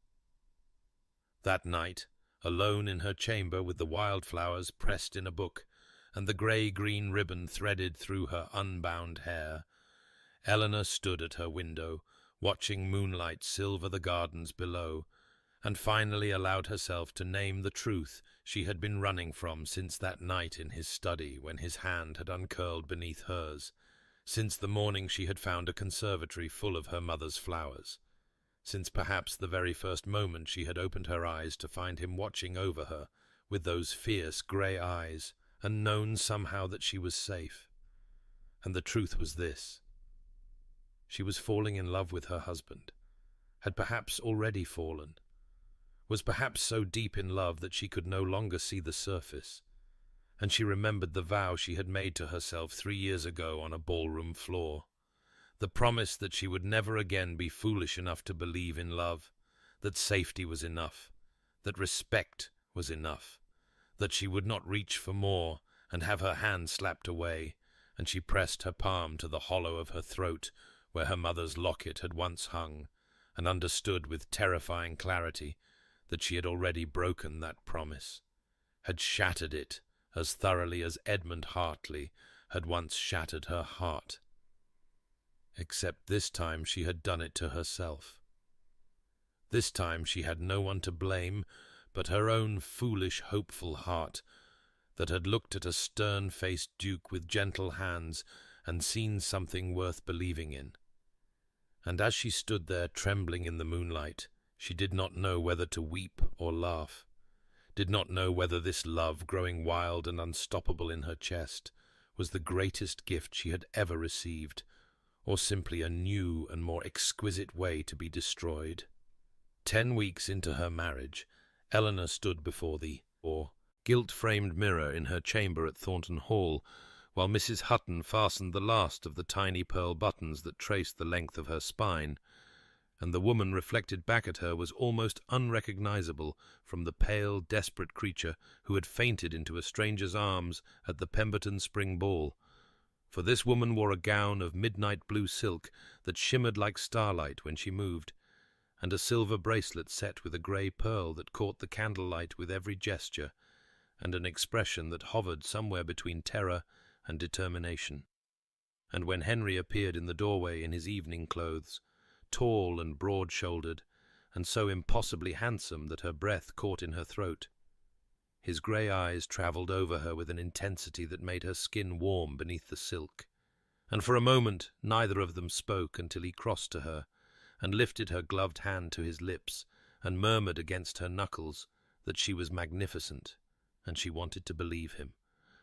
That night, alone in her chamber with the wildflowers pressed in a book, and the grey-green ribbon threaded through her unbound hair, Eleanor stood at her window, watching moonlight silver the gardens below, and finally allowed herself to name the truth she had been running from since that night in his study when his hand had uncurled beneath hers, since the morning she had found a conservatory full of her mother's flowers, since perhaps the very first moment she had opened her eyes to find him watching over her with those fierce grey eyes, and known somehow that she was safe. And the truth was this: she was falling in love with her husband, had perhaps already fallen, was perhaps so deep in love that she could no longer see the surface, and she remembered the vow she had made to herself 3 years ago on a ballroom floor, the promise that she would never again be foolish enough to believe in love, that safety was enough, that respect was enough, that she would not reach for more and have her hand slapped away, and she pressed her palm to the hollow of her throat where her mother's locket had once hung, and understood with terrifying clarity that she had already broken that promise, had shattered it as thoroughly as Edmund Hartley had once shattered her heart. Except this time she had done it to herself. This time she had no one to blame but her own foolish, hopeful heart that had looked at a stern-faced duke with gentle hands and seen something worth believing in. And as she stood there trembling in the moonlight, she did not know whether to weep or laugh, did not know whether this love, growing wild and unstoppable in her chest, was the greatest gift she had ever received, or simply a new and more exquisite way to be destroyed. 10 weeks into her marriage, Eleanor stood before the gilt-framed mirror in her chamber at Thornton Hall, while Mrs. Hutton fastened the last of the tiny pearl buttons that traced the length of her spine, and the woman reflected back at her was almost unrecognizable from the pale, desperate creature who had fainted into a stranger's arms at the Pemberton Spring Ball. For this woman wore a gown of midnight blue silk that shimmered like starlight when she moved, and a silver bracelet set with a grey pearl that caught the candlelight with every gesture, and an expression that hovered somewhere between terror and determination. And when Henry appeared in the doorway in his evening clothes, tall and broad-shouldered, and so impossibly handsome that her breath caught in her throat, his grey eyes travelled over her with an intensity that made her skin warm beneath the silk, and for a moment neither of them spoke until he crossed to her and lifted her gloved hand to his lips and murmured against her knuckles that she was magnificent, and she wanted to believe him,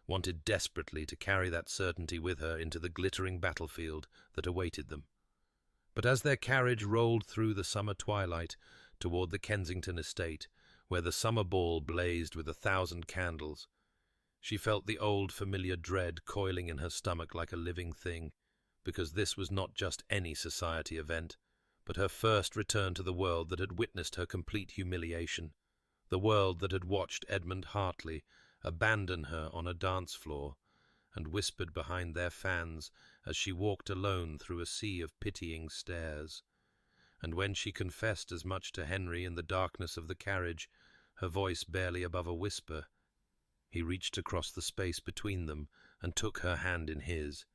wanted desperately to carry that certainty with her into the glittering battlefield that awaited them. But as their carriage rolled through the summer twilight toward the Kensington estate, where the summer ball blazed with 1,000 candles, she felt the old familiar dread coiling in her stomach like a living thing, because this was not just any society event, but her first return to the world that had witnessed her complete humiliation, the world that had watched Edmund Hartley abandon her on a dance floor, and whispered behind their fans as she walked alone through a sea of pitying stares. And when she confessed as much to Henry in the darkness of the carriage, her voice barely above a whisper, he reached across the space between them and took her hand in his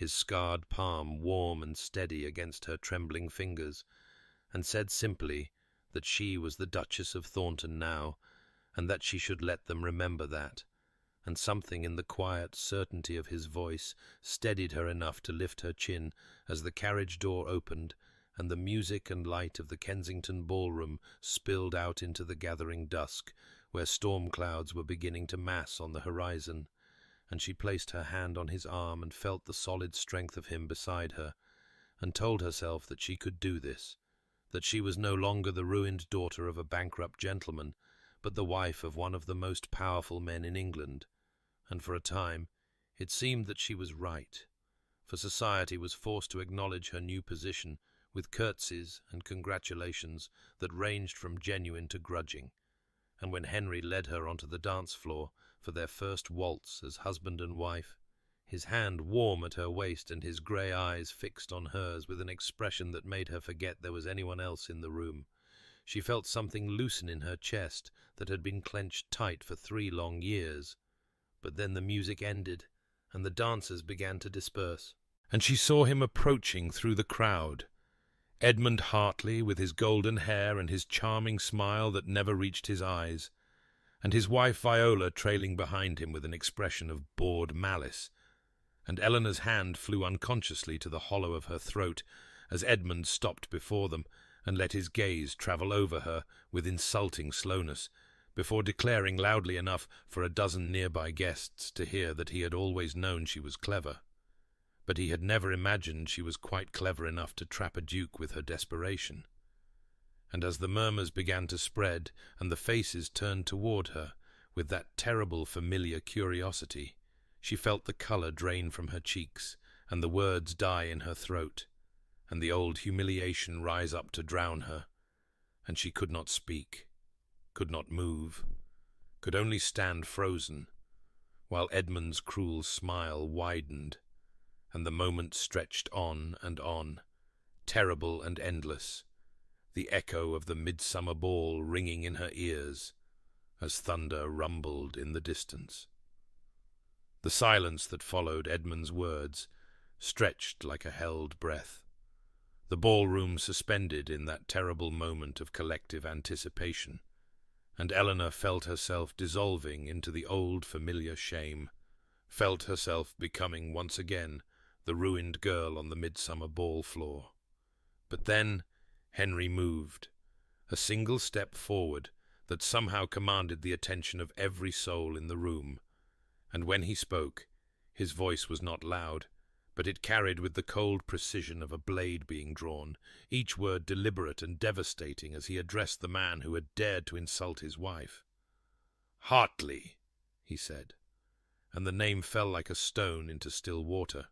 scarred palm warm and steady against her trembling fingers, and said simply that she was the Duchess of Thornton now, and that she should let them remember that, and something in the quiet certainty of his voice steadied her enough to lift her chin as the carriage door opened and the music and light of the Kensington ballroom spilled out into the gathering dusk, where storm clouds were beginning to mass on the horizon, and she placed her hand on his arm and felt the solid strength of him beside her, and told herself that she could do this, that she was no longer the ruined daughter of a bankrupt gentleman, but the wife of one of the most powerful men in England. And for a time it seemed that she was right, for society was forced to acknowledge her new position with curtsies and congratulations that ranged from genuine to grudging. And when Henry led her onto the dance floor for their first waltz as husband and wife, his hand warm at her waist and his grey eyes fixed on hers with an expression that made her forget there was anyone else in the room, she felt something loosen in her chest that had been clenched tight for 3 long years. But then the music ended, and the dancers began to disperse, and she saw him approaching through the crowd, Edmund Hartley with his golden hair and his charming smile that never reached his eyes, and his wife Viola trailing behind him with an expression of bored malice, and Eleanor's hand flew unconsciously to the hollow of her throat as Edmund stopped before them and let his gaze travel over her with insulting slowness, before declaring loudly enough for a dozen nearby guests to hear that he had always known she was clever, but he had never imagined she was quite clever enough to trap a duke with her desperation. And as the murmurs began to spread and the faces turned toward her with that terrible familiar curiosity, she felt the colour drain from her cheeks and the words die in her throat, and the old humiliation rise up to drown her, and she could not speak, could not move, could only stand frozen, while Edmund's cruel smile widened, and the moment stretched on, terrible and endless, the echo of the midsummer ball ringing in her ears as thunder rumbled in the distance. The silence that followed Edmund's words stretched like a held breath, the ballroom suspended in that terrible moment of collective anticipation, and Eleanor felt herself dissolving into the old familiar shame, felt herself becoming once again the ruined girl on the midsummer ball floor. But then Henry moved, a single step forward that somehow commanded the attention of every soul in the room, and when he spoke, his voice was not loud, but it carried with the cold precision of a blade being drawn, each word deliberate and devastating as he addressed the man who had dared to insult his wife. "Hartley," he said, and the name fell like a stone into still water.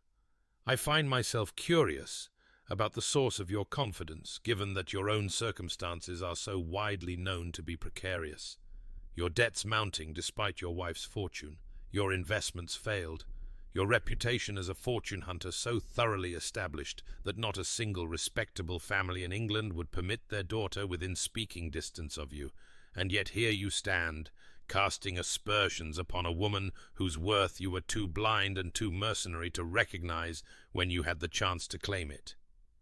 "I find myself curious about the source of your confidence, given that your own circumstances are so widely known to be precarious. Your debts mounting despite your wife's fortune, your investments failed, your reputation as a fortune hunter so thoroughly established that not a single respectable family in England would permit their daughter within speaking distance of you, and yet here you stand, casting aspersions upon a woman whose worth you were too blind and too mercenary to recognize when you had the chance to claim it."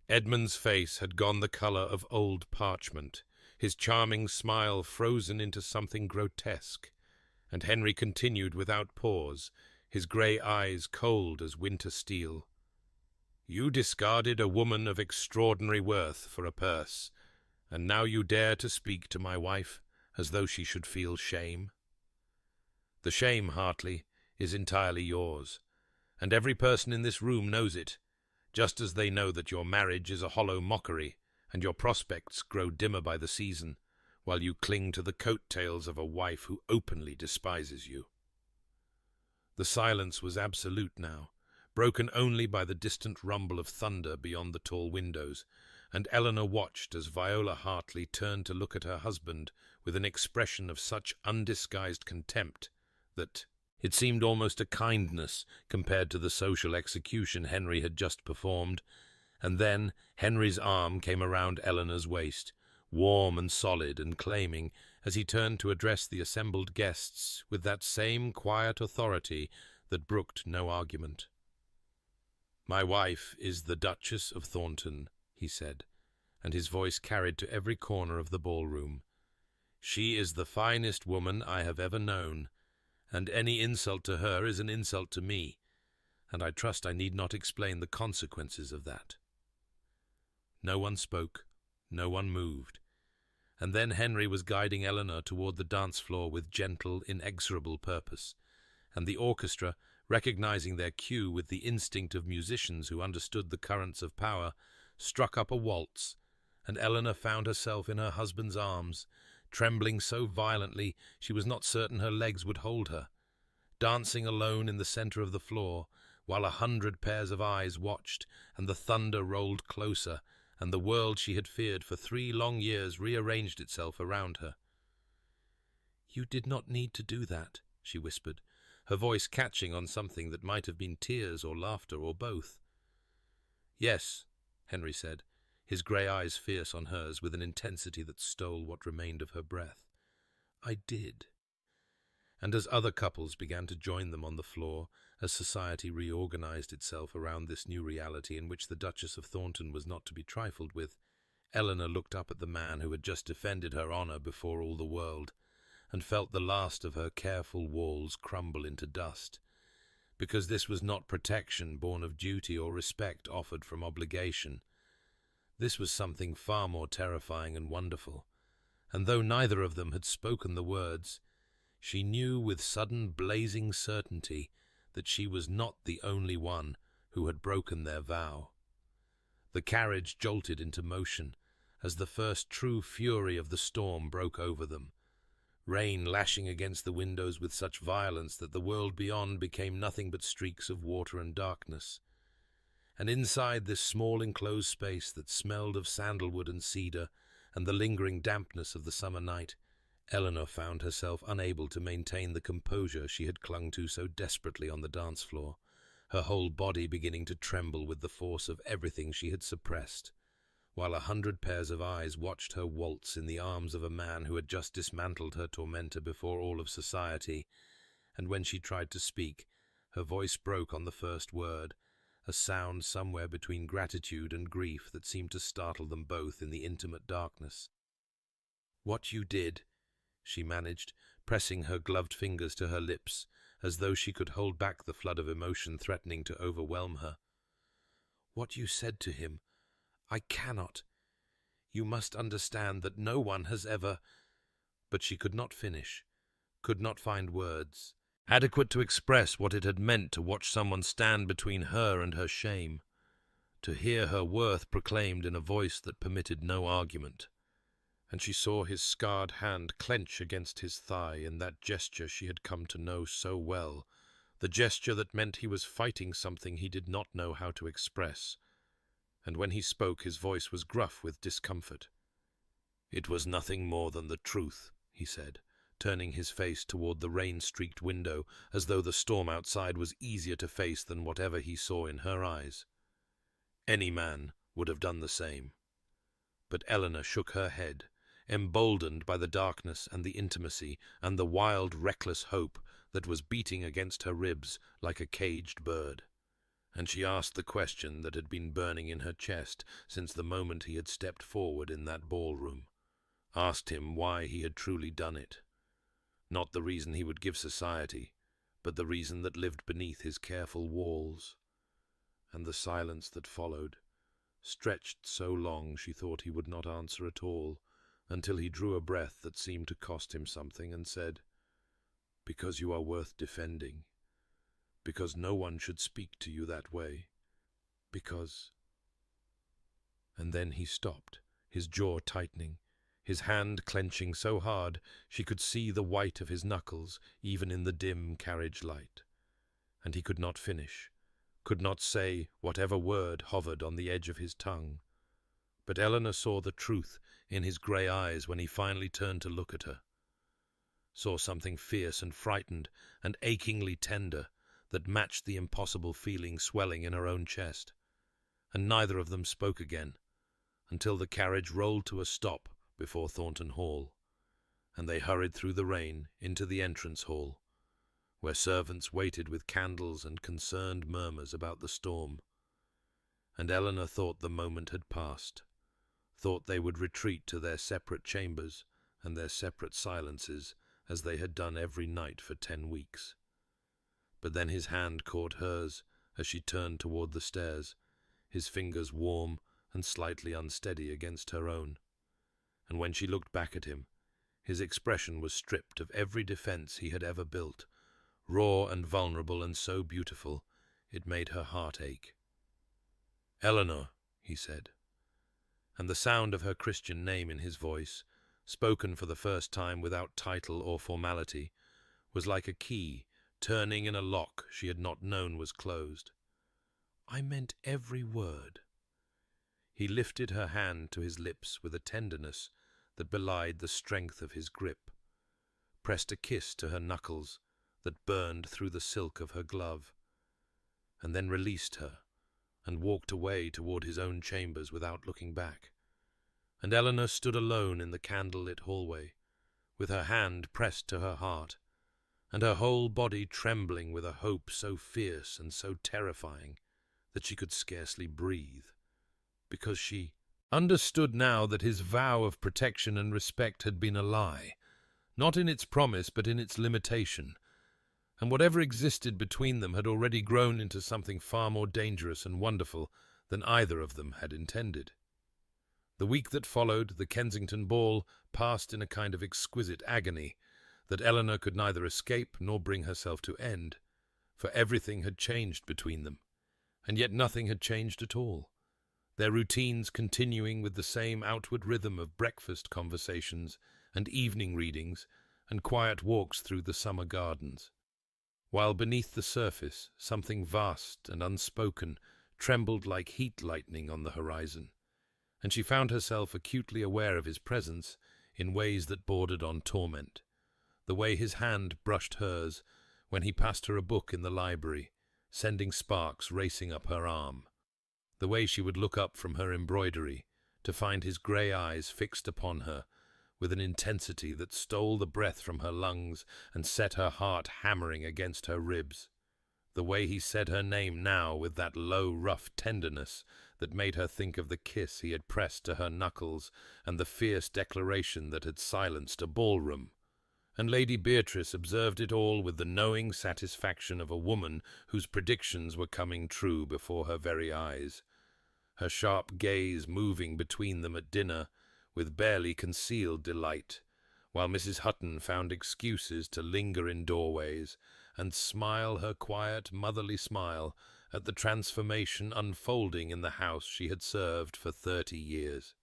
Edmund's face had gone the color of old parchment, his charming smile frozen into something grotesque, and Henry continued without pause, his grey eyes cold as winter steel. "You discarded a woman of extraordinary worth for a purse, and now you dare to speak to my wife as though she should feel shame? The shame, Hartley, is entirely yours, and every person in this room knows it, just as they know that your marriage is a hollow mockery, and your prospects grow dimmer by the season, while you cling to the coat-tails of a wife who openly despises you." The silence was absolute now, broken only by the distant rumble of thunder beyond the tall windows, and Eleanor watched as Viola Hartley turned to look at her husband with an expression of such undisguised contempt that it seemed almost a kindness compared to the social execution Henry had just performed. And then Henry's arm came around Eleanor's waist, warm and solid and claiming, as he turned to address the assembled guests with that same quiet authority that brooked no argument. "My wife is the Duchess of Thornton," he said, and his voice carried to every corner of the ballroom. "She is the finest woman I have ever known, and any insult to her is an insult to me, and I trust I need not explain the consequences of that." No one spoke, no one moved, and then Henry was guiding Eleanor toward the dance floor with gentle, inexorable purpose, and the orchestra, recognizing their cue with the instinct of musicians who understood the currents of power, struck up a waltz, and Eleanor found herself in her husband's arms, trembling so violently she was not certain her legs would hold her, dancing alone in the center of the floor, while 100 pairs of eyes watched, and the thunder rolled closer, and the world she had feared for 3 long years rearranged itself around her. "You did not need to do that," she whispered, her voice catching on something that might have been tears or laughter or both. "Yes," Henry said, his grey eyes fierce on hers with an intensity that stole what remained of her breath. "I did." And as other couples began to join them on the floor, as society reorganized itself around this new reality in which the Duchess of Thornton was not to be trifled with, Eleanor looked up at the man who had just defended her honor before all the world, and felt the last of her careful walls crumble into dust, because this was not protection born of duty or respect offered from obligation. This was something far more terrifying and wonderful, and though neither of them had spoken the words, she knew with sudden blazing certainty that she was not the only one who had broken their vow. The carriage jolted into motion as the first true fury of the storm broke over them, rain lashing against the windows with such violence that the world beyond became nothing but streaks of water and darkness. And inside this small enclosed space that smelled of sandalwood and cedar and the lingering dampness of the summer night, Eleanor found herself unable to maintain the composure she had clung to so desperately on the dance floor, her whole body beginning to tremble with the force of everything she had suppressed, while 100 pairs of eyes watched her waltz in the arms of a man who had just dismantled her tormentor before all of society, and when she tried to speak, her voice broke on the first word, a sound somewhere between gratitude and grief that seemed to startle them both in the intimate darkness. "What you did," she managed, pressing her gloved fingers to her lips, as though she could hold back the flood of emotion threatening to overwhelm her. "What you said to him, I cannot. You must understand that no one has ever—" But she could not finish, could not find words adequate to express what it had meant to watch someone stand between her and her shame, to hear her worth proclaimed in a voice that permitted no argument. And she saw his scarred hand clench against his thigh in that gesture she had come to know so well, the gesture that meant he was fighting something he did not know how to express. And when he spoke, his voice was gruff with discomfort. "It was nothing more than the truth," he said, turning his face toward the rain-streaked window, as though the storm outside was easier to face than whatever he saw in her eyes. Any man would have done the same. But Eleanor shook her head, emboldened by the darkness and the intimacy and the wild, reckless hope that was beating against her ribs like a caged bird. And she asked the question that had been burning in her chest since the moment he had stepped forward in that ballroom, asked him why he had truly done it. Not the reason he would give society, but the reason that lived beneath his careful walls. And the silence that followed, stretched so long she thought he would not answer at all, until he drew a breath that seemed to cost him something and said, "Because you are worth defending. Because no one should speak to you that way. Because—" And then he stopped, his jaw tightening, his hand clenching so hard she could see the white of his knuckles even in the dim carriage light. And he could not finish, could not say whatever word hovered on the edge of his tongue. But Eleanor saw the truth in his grey eyes when he finally turned to look at her, saw something fierce and frightened and achingly tender that matched the impossible feeling swelling in her own chest. And neither of them spoke again, until the carriage rolled to a stop before Thornton Hall, and they hurried through the rain into the entrance hall, where servants waited with candles and concerned murmurs about the storm. And Eleanor thought the moment had passed, thought they would retreat to their separate chambers and their separate silences as they had done every night for 10 weeks. But then his hand caught hers as she turned toward the stairs, his fingers warm and slightly unsteady against her own. And when she looked back at him, his expression was stripped of every defense he had ever built, raw and vulnerable and so beautiful, it made her heart ache. "Eleanor," he said, and the sound of her Christian name in his voice, spoken for the first time without title or formality, was like a key turning in a lock she had not known was closed. "I meant every word." He lifted her hand to his lips with a tenderness that belied the strength of his grip, pressed a kiss to her knuckles that burned through the silk of her glove, and then released her and walked away toward his own chambers without looking back. And Eleanor stood alone in the candle-lit hallway, with her hand pressed to her heart, and her whole body trembling with a hope so fierce and so terrifying that she could scarcely breathe, because she understood now that his vow of protection and respect had been a lie, not in its promise but in its limitation, and whatever existed between them had already grown into something far more dangerous and wonderful than either of them had intended. The week that followed, the Kensington ball, passed in a kind of exquisite agony that Eleanor could neither escape nor bring herself to end, for everything had changed between them, and yet nothing had changed at all, their routines continuing with the same outward rhythm of breakfast conversations and evening readings and quiet walks through the summer gardens, while beneath the surface something vast and unspoken trembled like heat lightning on the horizon, and she found herself acutely aware of his presence in ways that bordered on torment. The way his hand brushed hers when he passed her a book in the library, sending sparks racing up her arm. The way she would look up from her embroidery to find his grey eyes fixed upon her with an intensity that stole the breath from her lungs and set her heart hammering against her ribs. The way he said her name now with that low, rough tenderness that made her think of the kiss he had pressed to her knuckles and the fierce declaration that had silenced a ballroom. And Lady Beatrice observed it all with the knowing satisfaction of a woman whose predictions were coming true before her very eyes, her sharp gaze moving between them at dinner with barely concealed delight, while Mrs. Hutton found excuses to linger in doorways and smile her quiet, motherly smile at the transformation unfolding in the house she had served for 30 years.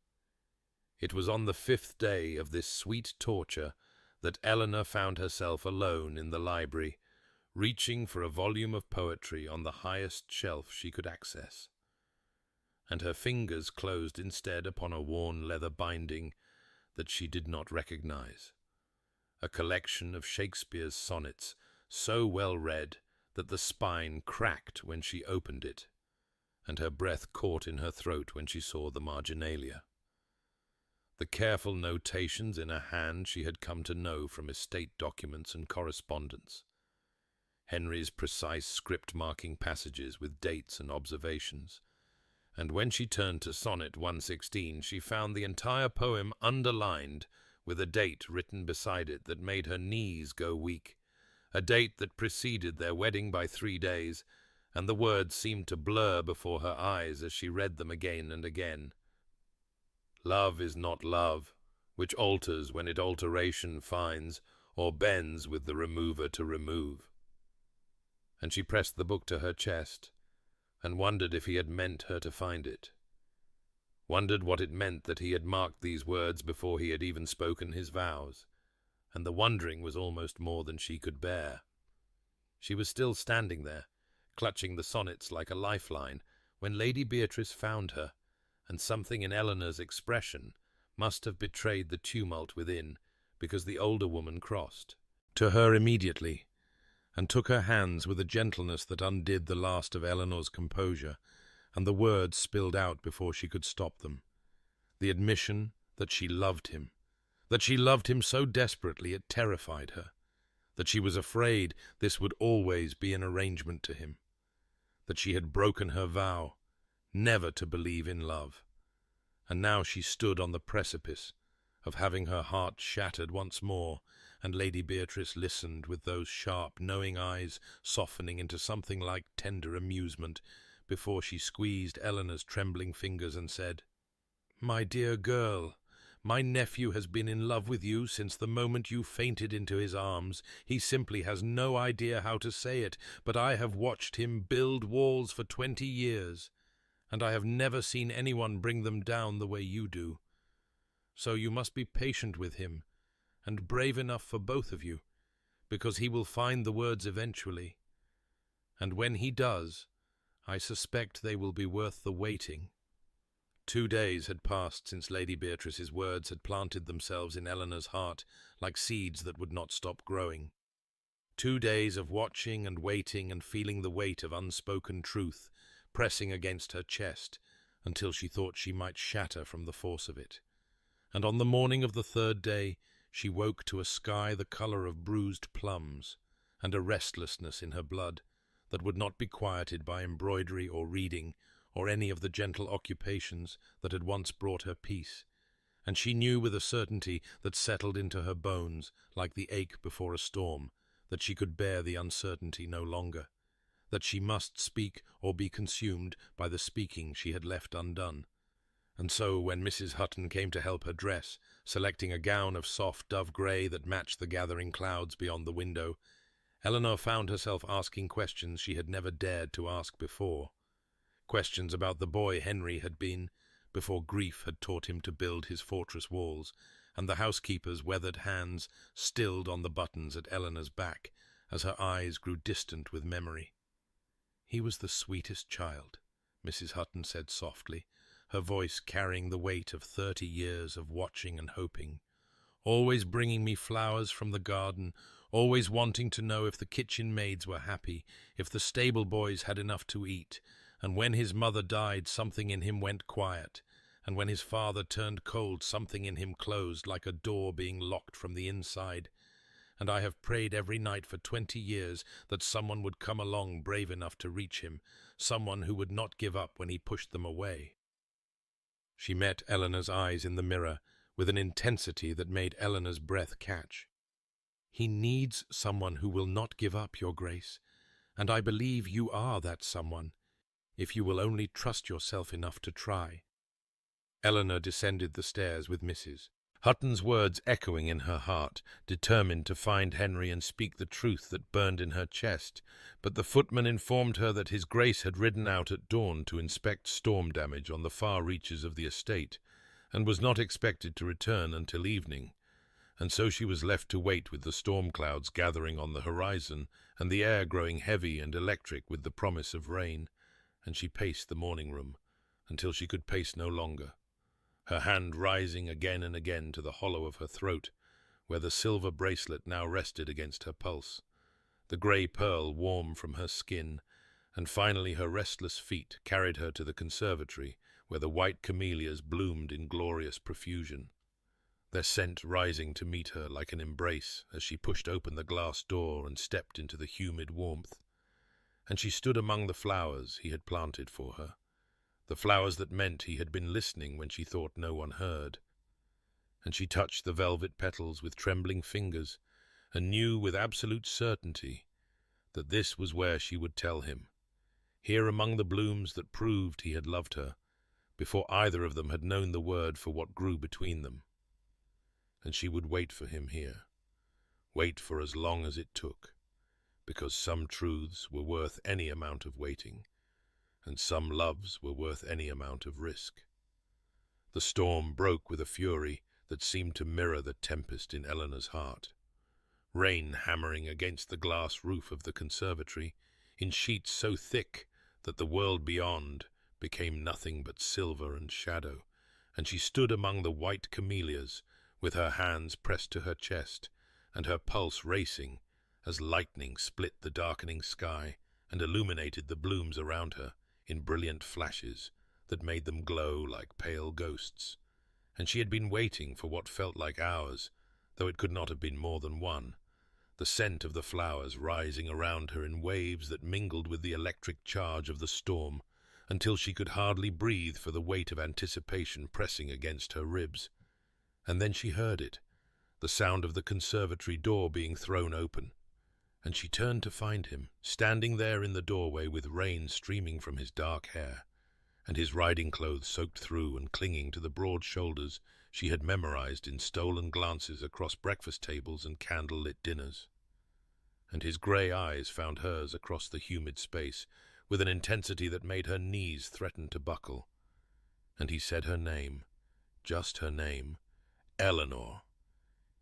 It was on the 5th day of this sweet torture that Eleanor found herself alone in the library, reaching for a volume of poetry on the highest shelf she could access. And her fingers closed instead upon a worn leather binding that she did not recognize. A collection of Shakespeare's sonnets, so well read that the spine cracked when she opened it, and her breath caught in her throat when she saw the marginalia. The careful notations in her hand she had come to know from estate documents and correspondence. Henry's precise script marking passages with dates and observations. And when she turned to Sonnet 116, she found the entire poem underlined with a date written beside it that made her knees go weak, a date that preceded their wedding by 3 days, and the words seemed to blur before her eyes as she read them again and again. Love is not love, which alters when it alteration finds, or bends with the remover to remove. And she pressed the book to her chest, and wondered if he had meant her to find it. Wondered what it meant that he had marked these words before he had even spoken his vows, and the wondering was almost more than she could bear. She was still standing there, clutching the sonnets like a lifeline, when Lady Beatrice found her, and something in Eleanor's expression must have betrayed the tumult within, because the older woman crossed to her immediately, and took her hands with a gentleness that undid the last of Eleanor's composure, and the words spilled out before she could stop them. The admission that she loved him so desperately it terrified her, that she was afraid this would always be an arrangement to him, that she had broken her vow never to believe in love, and now she stood on the precipice of having her heart shattered once more, and Lady Beatrice listened with those sharp, knowing eyes softening into something like tender amusement before she squeezed Eleanor's trembling fingers and said, "My dear girl, my nephew has been in love with you since the moment you fainted into his arms. He simply has no idea how to say it, but I have watched him build walls for 20 years, and I have never seen anyone bring them down the way you do. So you must be patient with him, and brave enough for both of you, because he will find the words eventually. And when he does, I suspect they will be worth the waiting." 2 days had passed since Lady Beatrice's words had planted themselves in Eleanor's heart like seeds that would not stop growing. 2 days of watching and waiting and feeling the weight of unspoken truth pressing against her chest until she thought she might shatter from the force of it. And on the morning of the 3rd day she woke to a sky the colour of bruised plums, and a restlessness in her blood that would not be quieted by embroidery or reading or any of the gentle occupations that had once brought her peace, and she knew with a certainty that settled into her bones like the ache before a storm that she could bear the uncertainty no longer, that she must speak or be consumed by the speaking she had left undone. And so, when Mrs. Hutton came to help her dress, selecting a gown of soft dove-grey that matched the gathering clouds beyond the window, Eleanor found herself asking questions she had never dared to ask before. Questions about the boy Henry had been, before grief had taught him to build his fortress walls, and the housekeeper's weathered hands stilled on the buttons at Eleanor's back as her eyes grew distant with memory. "He was the sweetest child," Mrs. Hutton said softly, her voice carrying the weight of 30 years of watching and hoping. always bringing me flowers from the garden, always wanting to know if the kitchen maids were happy, if the stable boys had enough to eat, and when his mother died, something in him went quiet, and when his father turned cold, something in him closed like a door being locked from the inside. And I have prayed every night for 20 years that someone would come along brave enough to reach him, someone who would not give up when he pushed them away. She met Eleanor's eyes in the mirror with an intensity that made Eleanor's breath catch. He needs someone who will not give up, Your Grace, and I believe you are that someone, if you will only trust yourself enough to try. Eleanor descended the stairs with Mrs. Hutton's words echoing in her heart, determined to find Henry and speak the truth that burned in her chest, but the footman informed her that his Grace had ridden out at dawn to inspect storm damage on the far reaches of the estate, and was not expected to return until evening, and so she was left to wait with the storm clouds gathering on the horizon and the air growing heavy and electric with the promise of rain, and she paced the morning room until she could pace no longer, her hand rising again and again to the hollow of her throat, where the silver bracelet now rested against her pulse, the grey pearl warm from her skin, and finally her restless feet carried her to the conservatory, where the white camellias bloomed in glorious profusion, their scent rising to meet her like an embrace as she pushed open the glass door and stepped into the humid warmth. And she stood among the flowers he had planted for her, the flowers that meant he had been listening when she thought no one heard. And she touched the velvet petals with trembling fingers, and knew with absolute certainty that this was where she would tell him, here among the blooms that proved he had loved her, before either of them had known the word for what grew between them. And she would wait for him here, wait for as long as it took, because some truths were worth any amount of waiting, and some loves were worth any amount of risk. The storm broke with a fury that seemed to mirror the tempest in Eleanor's heart. Rain hammering against the glass roof of the conservatory, in sheets so thick that the world beyond became nothing but silver and shadow, and she stood among the white camellias, with her hands pressed to her chest, and her pulse racing as lightning split the darkening sky and illuminated the blooms around her in brilliant flashes that made them glow like pale ghosts. And she had been waiting for what felt like hours, though it could not have been more than one, the scent of the flowers rising around her in waves that mingled with the electric charge of the storm, until she could hardly breathe for the weight of anticipation pressing against her ribs. And then she heard it, the sound of the conservatory door being thrown open, and she turned to find him, standing there in the doorway with rain streaming from his dark hair, and his riding clothes soaked through and clinging to the broad shoulders she had memorized in stolen glances across breakfast tables and candle-lit dinners. And his grey eyes found hers across the humid space with an intensity that made her knees threaten to buckle. And he said her name, just her name, Eleanor,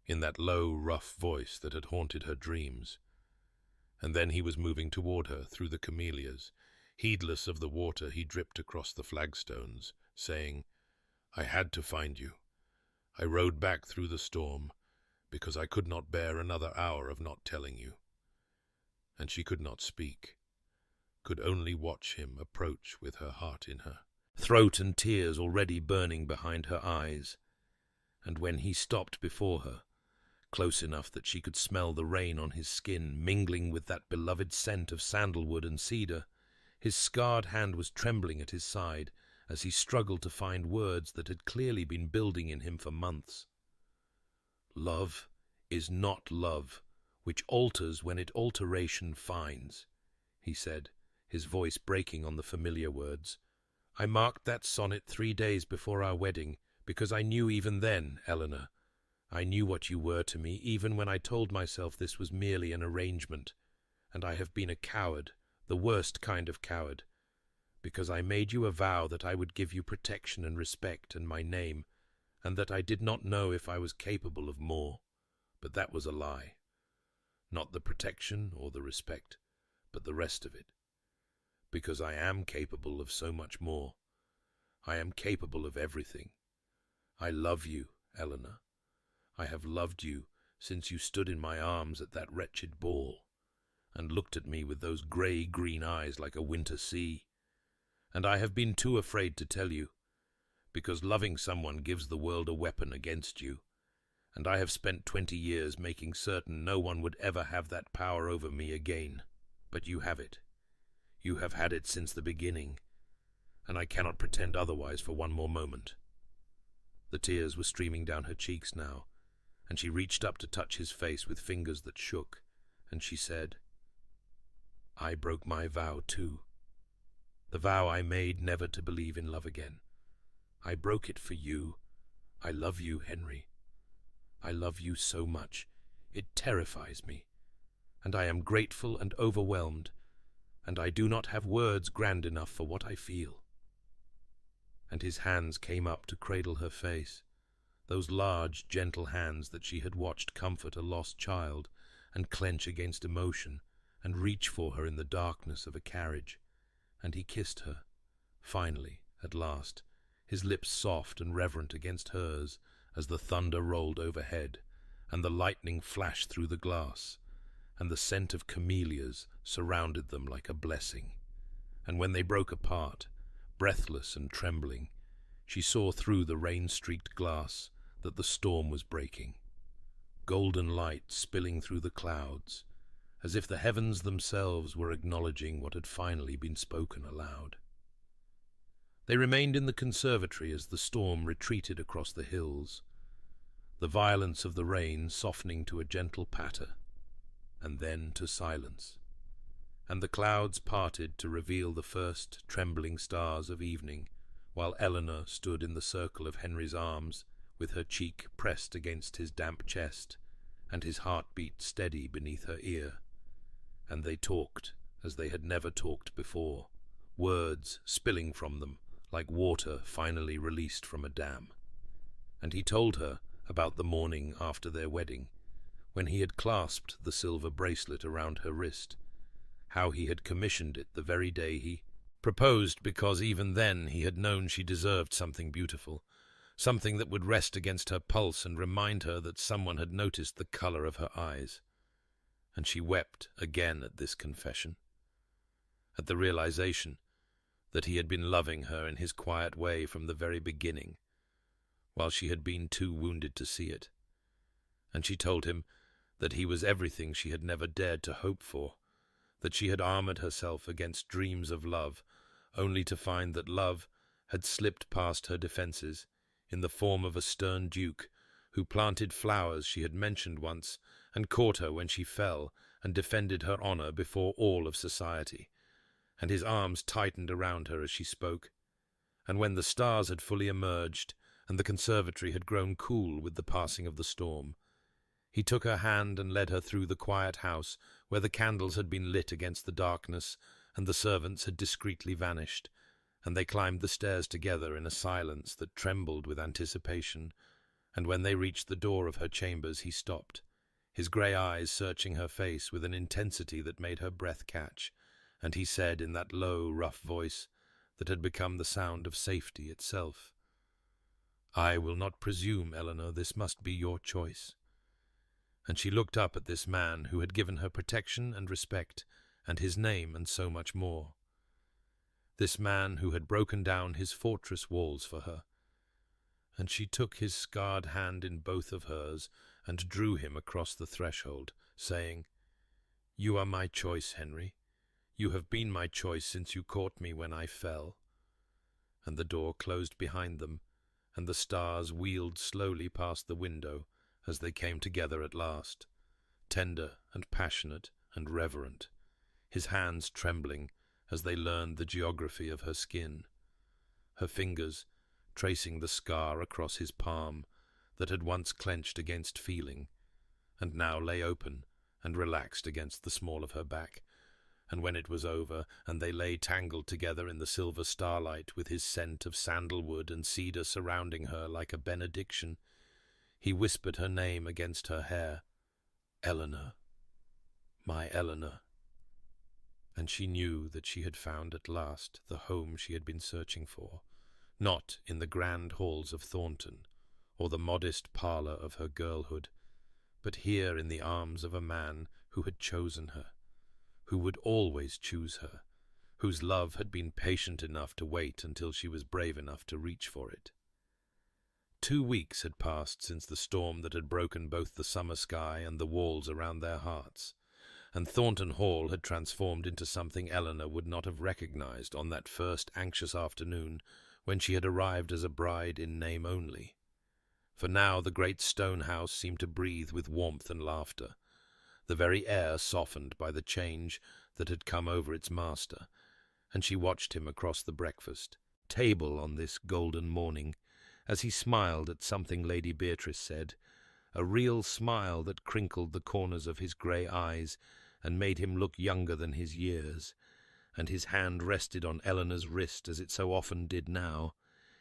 in that low, rough voice that had haunted her dreams. And then he was moving toward her through the camellias, heedless of the water he dripped across the flagstones, saying, "I had to find you. I rode back through the storm, because I could not bear another hour of not telling you." And she could not speak, could only watch him approach with her heart in her, throat and tears already burning behind her eyes. And when he stopped before her, close enough that she could smell the rain on his skin mingling with that beloved scent of sandalwood and cedar, his scarred hand was trembling at his side as he struggled to find words that had clearly been building in him for months. "Love is not love, which alters when it alteration finds," he said, his voice breaking on the familiar words. "I marked that sonnet 3 days before our wedding, because I knew even then, Eleanor, I knew what you were to me, even when I told myself this was merely an arrangement, and I have been a coward, the worst kind of coward, because I made you a vow that I would give you protection and respect and my name, and that I did not know if I was capable of more, but that was a lie. Not the protection or the respect, but the rest of it, because I am capable of so much more. I am capable of everything. I love you, Eleanor. I have loved you since you stood in my arms at that wretched ball, and looked at me with those grey-green eyes like a winter sea. And I have been too afraid to tell you, because loving someone gives the world a weapon against you, and I have spent 20 years making certain no one would ever have that power over me again. But you have it. You have had it since the beginning, and I cannot pretend otherwise for one more moment." The tears were streaming down her cheeks now, and she reached up to touch his face with fingers that shook, and she said, "I broke my vow too. The vow I made never to believe in love again. I broke it for you. I love you, Henry. I love you so much. It terrifies me, and I am grateful and overwhelmed, and I do not have words grand enough for what I feel." And his hands came up to cradle her face, those large, gentle hands that she had watched comfort a lost child and clench against emotion and reach for her in the darkness of a carriage. And he kissed her, finally, at last, his lips soft and reverent against hers as the thunder rolled overhead and the lightning flashed through the glass, and the scent of camellias surrounded them like a blessing. And when they broke apart, breathless and trembling, she saw through the rain-streaked glass that the storm was breaking, golden light spilling through the clouds, as if the heavens themselves were acknowledging what had finally been spoken aloud. They remained in the conservatory as the storm retreated across the hills, the violence of the rain softening to a gentle patter, and then to silence, and the clouds parted to reveal the first trembling stars of evening, while Eleanor stood in the circle of Henry's arms, with her cheek pressed against his damp chest, and his heartbeat steady beneath her ear. And they talked as they had never talked before, words spilling from them like water finally released from a dam. And he told her about the morning after their wedding, when he had clasped the silver bracelet around her wrist, how he had commissioned it the very day he proposed, because even then he had known she deserved something beautiful, something that would rest against her pulse and remind her that someone had noticed the color of her eyes. And she wept again at this confession, at the realization that he had been loving her in his quiet way from the very beginning, while she had been too wounded to see it. And she told him that he was everything she had never dared to hope for, that she had armored herself against dreams of love, only to find that love had slipped past her defenses in the form of a stern duke who planted flowers she had mentioned once and caught her when she fell and defended her honor before all of society. And his arms tightened around her as she spoke. And when the stars had fully emerged and the conservatory had grown cool with the passing of the storm, he took her hand and led her through the quiet house where the candles had been lit against the darkness and the servants had discreetly vanished, and they climbed the stairs together in a silence that trembled with anticipation. And when they reached the door of her chambers, he stopped, his grey eyes searching her face with an intensity that made her breath catch, and he said in that low, rough voice that had become the sound of safety itself, "I will not presume, Eleanor, this must be your choice." And she looked up at this man who had given her protection and respect, and his name and so much more. This man who had broken down his fortress walls for her. And she took his scarred hand in both of hers and drew him across the threshold, saying, "You are my choice, Henry. You have been my choice since you caught me when I fell." And the door closed behind them, and the stars wheeled slowly past the window as they came together at last, tender and passionate and reverent, his hands trembling as they learned the geography of her skin, her fingers tracing the scar across his palm that had once clenched against feeling, and now lay open and relaxed against the small of her back. And when it was over, and they lay tangled together in the silver starlight with his scent of sandalwood and cedar surrounding her like a benediction, he whispered her name against her hair, "Eleanor, my Eleanor." And she knew that she had found at last the home she had been searching for, not in the grand halls of Thornton, or the modest parlour of her girlhood, but here in the arms of a man who had chosen her, who would always choose her, whose love had been patient enough to wait until she was brave enough to reach for it. 2 weeks had passed since the storm that had broken both the summer sky and the walls around their hearts, and Thornton Hall had transformed into something Eleanor would not have recognized on that first anxious afternoon when she had arrived as a bride in name only. For now the great stone house seemed to breathe with warmth and laughter, the very air softened by the change that had come over its master, and she watched him across the breakfast table on this golden morning, as he smiled at something Lady Beatrice said, a real smile that crinkled the corners of his grey eyes and made him look younger than his years, and his hand rested on Eleanor's wrist as it so often did now,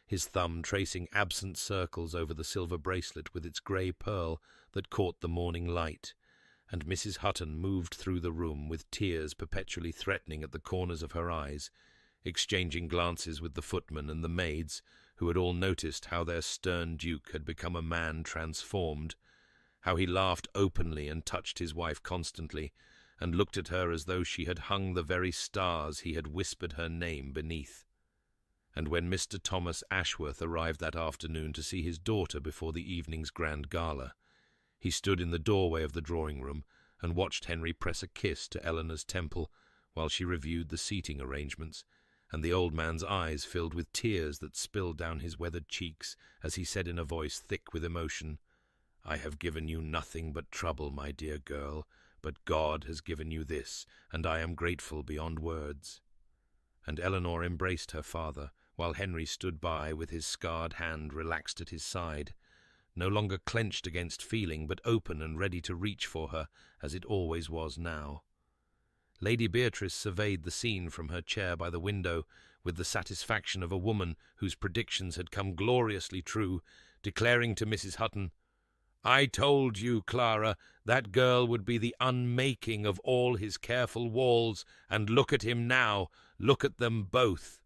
his thumb tracing absent circles over the silver bracelet with its grey pearl that caught the morning light, and Mrs. Hutton moved through the room with tears perpetually threatening at the corners of her eyes, exchanging glances with the footman and the maids, who had all noticed how their stern duke had become a man transformed, how he laughed openly and touched his wife constantly, and looked at her as though she had hung the very stars he had whispered her name beneath. And when Mr. Thomas Ashworth arrived that afternoon to see his daughter before the evening's grand gala, he stood in the doorway of the drawing-room and watched Henry press a kiss to Eleanor's temple while she reviewed the seating arrangements, and the old man's eyes filled with tears that spilled down his weathered cheeks as he said in a voice thick with emotion, "I have given you nothing but trouble, my dear girl, but God has given you this, and I am grateful beyond words." And Eleanor embraced her father, while Henry stood by with his scarred hand relaxed at his side, no longer clenched against feeling, but open and ready to reach for her, as it always was now. Lady Beatrice surveyed the scene from her chair by the window with the satisfaction of a woman whose predictions had come gloriously true, declaring to Mrs. Hutton, "I told you, Clara, that girl would be the unmaking of all his careful walls, and look at him now, look at them both."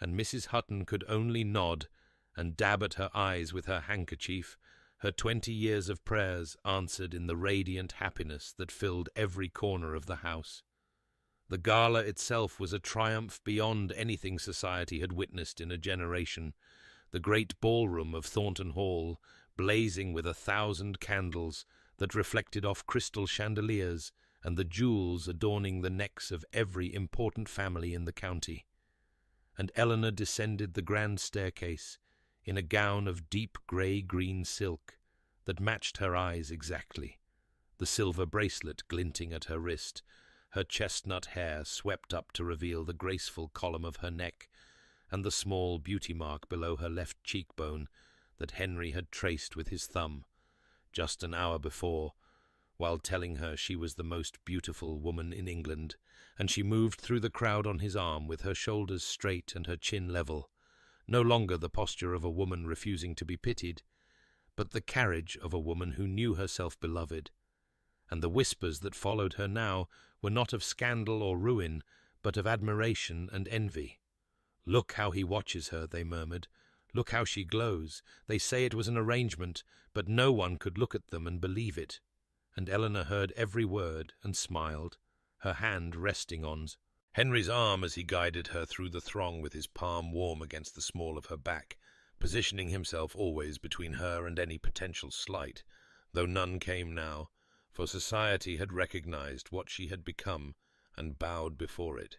And Mrs. Hutton could only nod and dab at her eyes with her handkerchief, her 20 years of prayers answered in the radiant happiness that filled every corner of the house. The gala itself was a triumph beyond anything society had witnessed in a generation, the great ballroom of Thornton Hall blazing with 1,000 candles that reflected off crystal chandeliers, and the jewels adorning the necks of every important family in the county. And Eleanor descended the grand staircase in a gown of deep grey-green silk that matched her eyes exactly, the silver bracelet glinting at her wrist, her chestnut hair swept up to reveal the graceful column of her neck, and the small beauty mark below her left cheekbone that Henry had traced with his thumb just an hour before, while telling her she was the most beautiful woman in England, and she moved through the crowd on his arm with her shoulders straight and her chin level, no longer the posture of a woman refusing to be pitied, but the carriage of a woman who knew herself beloved. And the whispers that followed her now were not of scandal or ruin, but of admiration and envy. "Look how he watches her," they murmured. "Look how she glows. They say it was an arrangement, but no one could look at them and believe it." And Eleanor heard every word and smiled, her hand resting on Henry's arm as he guided her through the throng with his palm warm against the small of her back, positioning himself always between her and any potential slight, though none came now, for society had recognized what she had become and bowed before it.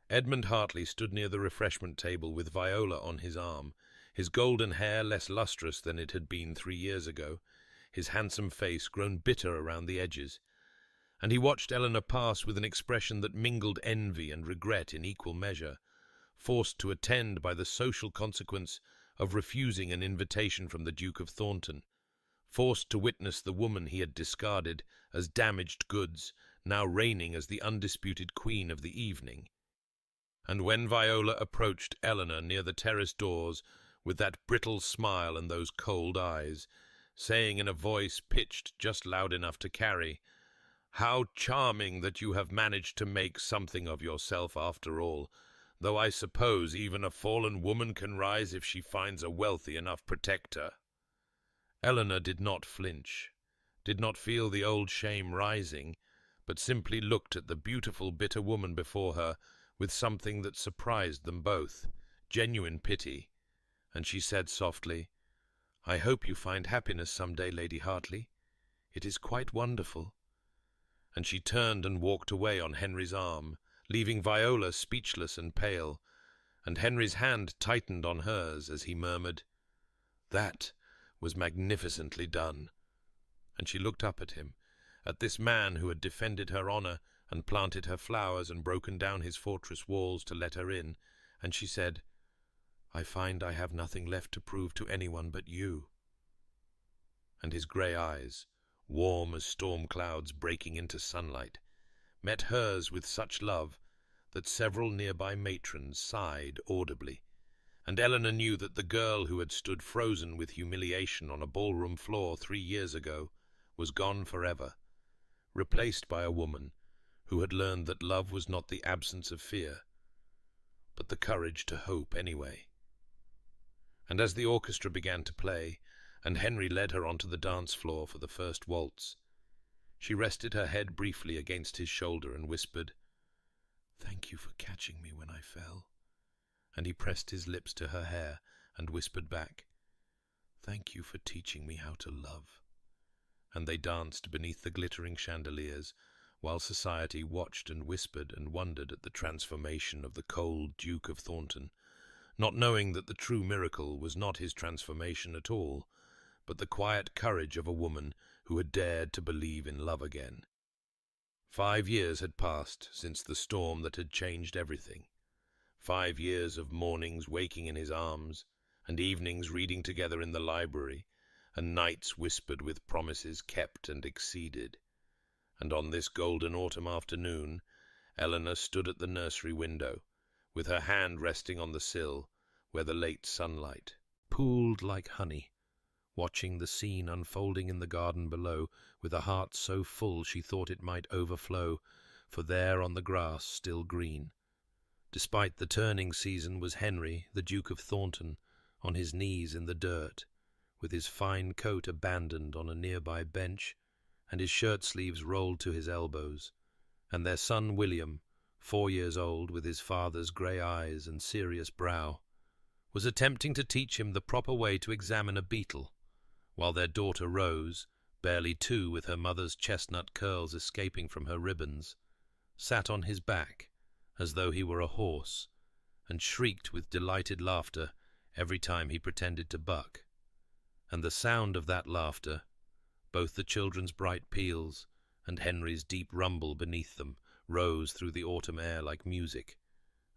Edmund Hartley stood near the refreshment table with Viola on his arm, his golden hair less lustrous than it had been 3 years ago, his handsome face grown bitter around the edges, and he watched Eleanor pass with an expression that mingled envy and regret in equal measure, forced to attend by the social consequence of refusing an invitation from the Duke of Thornton, forced to witness the woman he had discarded as damaged goods, now reigning as the undisputed queen of the evening. And when Viola approached Eleanor near the terrace doors with that brittle smile and those cold eyes, saying in a voice pitched just loud enough to carry, "How charming that you have managed to make something of yourself after all. though I suppose even a fallen woman can rise if she finds a wealthy enough protector." Eleanor did not flinch, did not feel the old shame rising, but simply looked at the beautiful, bitter woman before her with something that surprised them both, genuine pity, and she said softly, "I hope you find happiness some day, Lady Hartley. It is quite wonderful." And she turned and walked away on Henry's arm, leaving Viola speechless and pale, and Henry's hand tightened on hers as he murmured, "That was magnificently done." And she looked up at him, at this man who had defended her honor and planted her flowers and broken down his fortress walls to let her in, and she said, "I find I have nothing left to prove to anyone but you." And his grey eyes, warm as storm clouds breaking into sunlight, met hers with such love that several nearby matrons sighed audibly, and Eleanor knew that the girl who had stood frozen with humiliation on a ballroom floor 3 years ago was gone forever, replaced by a woman who had learned that love was not the absence of fear, but the courage to hope anyway. And as the orchestra began to play, and Henry led her onto the dance floor for the first waltz, she rested her head briefly against his shoulder and whispered, "Thank you for catching me when I fell." And he pressed his lips to her hair and whispered back, "Thank you for teaching me how to love." And they danced beneath the glittering chandeliers, while society watched and whispered and wondered at the transformation of the cold Duke of Thornton, not knowing that the true miracle was not his transformation at all, but the quiet courage of a woman who had dared to believe in love again. 5 years had passed since the storm that had changed everything. 5 years of mornings waking in his arms, and evenings reading together in the library, and nights whispered with promises kept and exceeded. And on this golden autumn afternoon, Eleanor stood at the nursery window, with her hand resting on the sill, where the late sunlight pooled like honey, watching the scene unfolding in the garden below, with a heart so full she thought it might overflow, for there on the grass, still green, despite the turning season, was Henry, the Duke of Thornton, on his knees in the dirt, with his fine coat abandoned on a nearby bench, and his shirt-sleeves rolled to his elbows, and their son William, 4 years old, with his father's grey eyes and serious brow, was attempting to teach him the proper way to examine a beetle, while their daughter Rose, barely 2, with her mother's chestnut curls escaping from her ribbons, sat on his back as though he were a horse, and shrieked with delighted laughter every time he pretended to buck. And the sound of that laughter, both the children's bright peals and Henry's deep rumble beneath them, rose through the autumn air like music,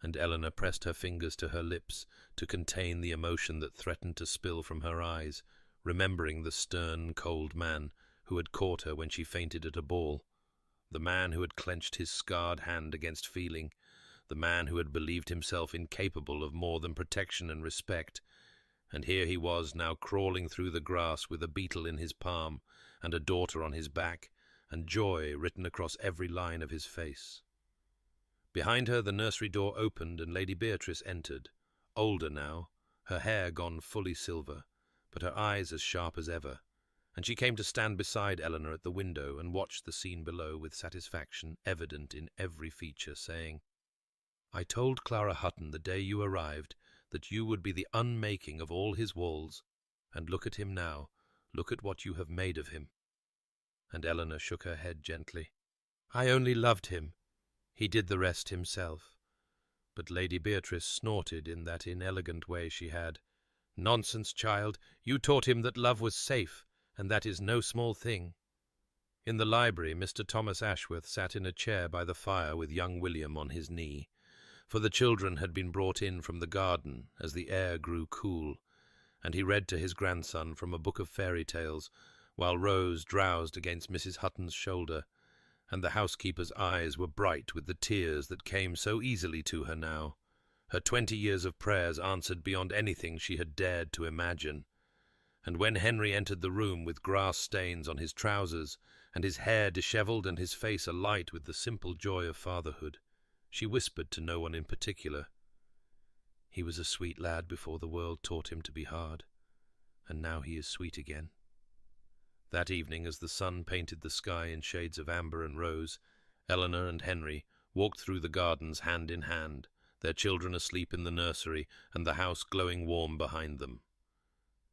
and Eleanor pressed her fingers to her lips to contain the emotion that threatened to spill from her eyes, remembering the stern, cold man who had caught her when she fainted at a ball, the man who had clenched his scarred hand against feeling, the man who had believed himself incapable of more than protection and respect. And here he was now crawling through the grass with a beetle in his palm and a daughter on his back, and joy written across every line of his face. Behind her the nursery door opened and Lady Beatrice entered, older now, her hair gone fully silver, but her eyes as sharp as ever, and she came to stand beside Eleanor at the window and watched the scene below with satisfaction evident in every feature, saying, "I told Clara Hutton the day you arrived that you would be the unmaking of all his walls, and look at him now, look at what you have made of him." And Eleanor shook her head gently. "I only loved him. He did the rest himself." But Lady Beatrice snorted in that inelegant way she had. "Nonsense, child. You taught him that love was safe, and that is no small thing." In the library, Mr. Thomas Ashworth sat in a chair by the fire with young William on his knee, for the children had been brought in from the garden as the air grew cool, and he read to his grandson from a book of fairy tales, while Rose drowsed against Mrs. Hutton's shoulder, and the housekeeper's eyes were bright with the tears that came so easily to her now, her 20 years of prayers answered beyond anything she had dared to imagine. And when Henry entered the room with grass stains on his trousers, and his hair dishevelled and his face alight with the simple joy of fatherhood, she whispered to no one in particular, He was a sweet lad before the world taught him to be hard, and now he is sweet again. That evening, as the sun painted the sky in shades of amber and rose, Eleanor and Henry walked through the gardens hand in hand, their children asleep in the nursery and the house glowing warm behind them.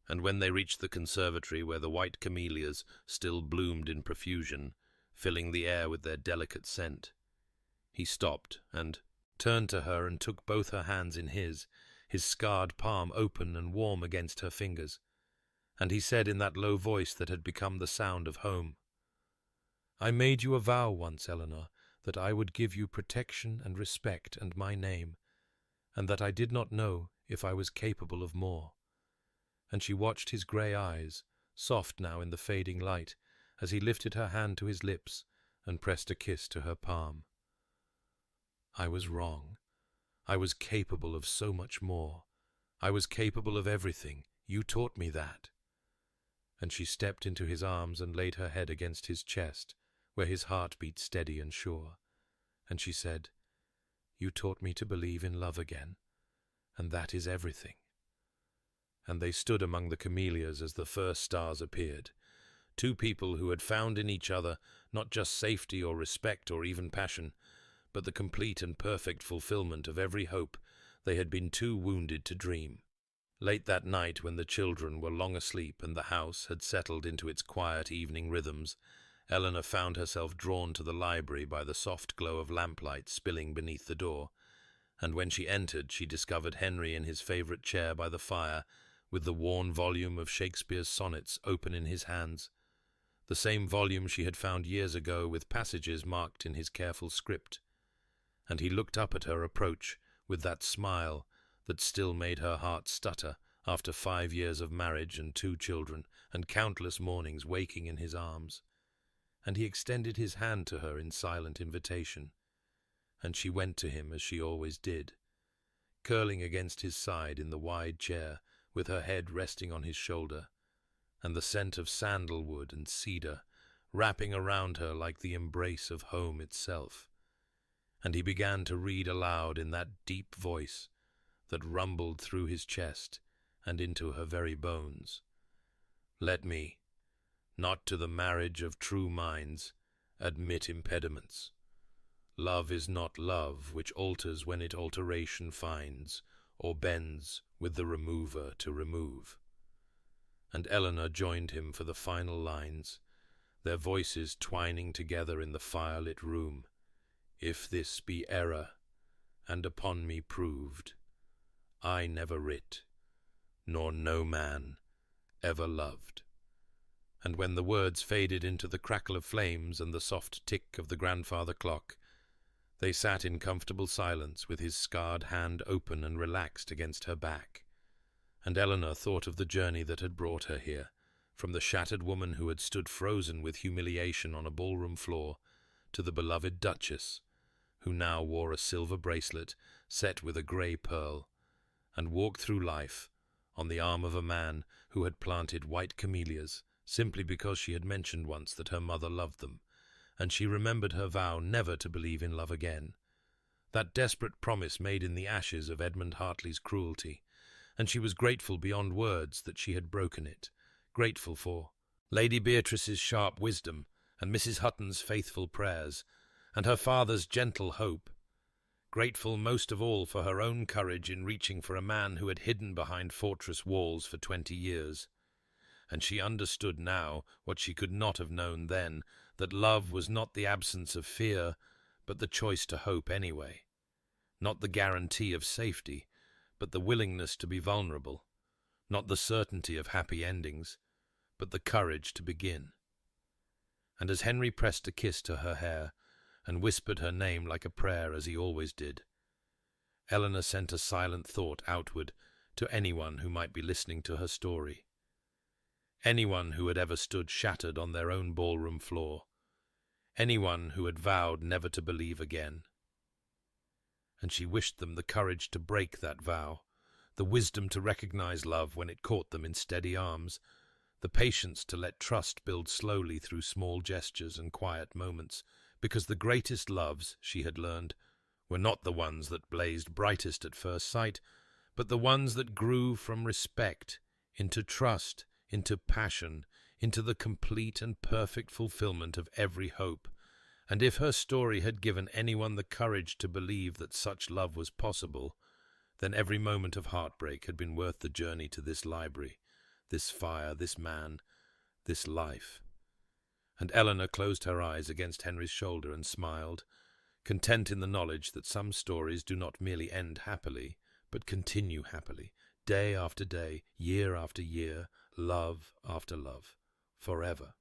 And when they reached the conservatory where the white camellias still bloomed in profusion, filling the air with their delicate scent, he stopped and turned to her and took both her hands in his scarred palm open and warm against her fingers, and he said in that low voice that had become the sound of home, "I made you a vow once, Eleanor, that I would give you protection and respect and my name, and that I did not know if I was capable of more." And she watched his grey eyes, soft now in the fading light, as he lifted her hand to his lips and pressed a kiss to her palm. "I was wrong. I was capable of so much more. I was capable of everything. You taught me that." And she stepped into his arms and laid her head against his chest, where his heart beat steady and sure. And she said, "You taught me to believe in love again, and that is everything." And they stood among the camellias as the first stars appeared, two people who had found in each other not just safety or respect or even passion, but the complete and perfect fulfillment of every hope they had been too wounded to dream. Late that night, when the children were long asleep and the house had settled into its quiet evening rhythms, Eleanor found herself drawn to the library by the soft glow of lamplight spilling beneath the door, and when she entered she discovered Henry in his favourite chair by the fire, with the worn volume of Shakespeare's sonnets open in his hands, the same volume she had found years ago with passages marked in his careful script. And he looked up at her approach with that smile that still made her heart stutter after 5 years of marriage and 2 children and countless mornings waking in his arms. And he extended his hand to her in silent invitation, and she went to him as she always did, curling against his side in the wide chair, with her head resting on his shoulder, and the scent of sandalwood and cedar wrapping around her like the embrace of home itself. And he began to read aloud in that deep voice that rumbled through his chest and into her very bones. "Let me, not to the marriage of true minds, admit impediments. Love is not love which alters when it alteration finds, or bends with the remover to remove." And Eleanor joined him for the final lines, their voices twining together in the firelit room. "If this be error, and upon me proved, I never writ, nor no man ever loved." And when the words faded into the crackle of flames and the soft tick of the grandfather clock, they sat in comfortable silence with his scarred hand open and relaxed against her back. And Eleanor thought of the journey that had brought her here, from the shattered woman who had stood frozen with humiliation on a ballroom floor, to the beloved Duchess, who now wore a silver bracelet set with a grey pearl, and walked through life on the arm of a man who had planted white camellias simply because she had mentioned once that her mother loved them, and she remembered her vow never to believe in love again, that desperate promise made in the ashes of Edmund Hartley's cruelty, and she was grateful beyond words that she had broken it, grateful for Lady Beatrice's sharp wisdom and Mrs. Hutton's faithful prayers, and her father's gentle hope, grateful most of all for her own courage in reaching for a man who had hidden behind fortress walls for 20 years. And she understood now what she could not have known then, that love was not the absence of fear, but the choice to hope anyway. Not the guarantee of safety, but the willingness to be vulnerable. Not the certainty of happy endings, but the courage to begin. And as Henry pressed a kiss to her hair, and whispered her name like a prayer as he always did, Eleanor sent a silent thought outward to anyone who might be listening to her story. Anyone who had ever stood shattered on their own ballroom floor. Anyone who had vowed never to believe again. And she wished them the courage to break that vow, the wisdom to recognize love when it caught them in steady arms, the patience to let trust build slowly through small gestures and quiet moments, because the greatest loves, she had learned, were not the ones that blazed brightest at first sight, but the ones that grew from respect into trust, into passion, into the complete and perfect fulfillment of every hope. And if her story had given anyone the courage to believe that such love was possible, then every moment of heartbreak had been worth the journey to this library, this fire, this man, this life. And Eleanor closed her eyes against Henry's shoulder and smiled, content in the knowledge that some stories do not merely end happily, but continue happily, day after day, year after year, love after love, forever.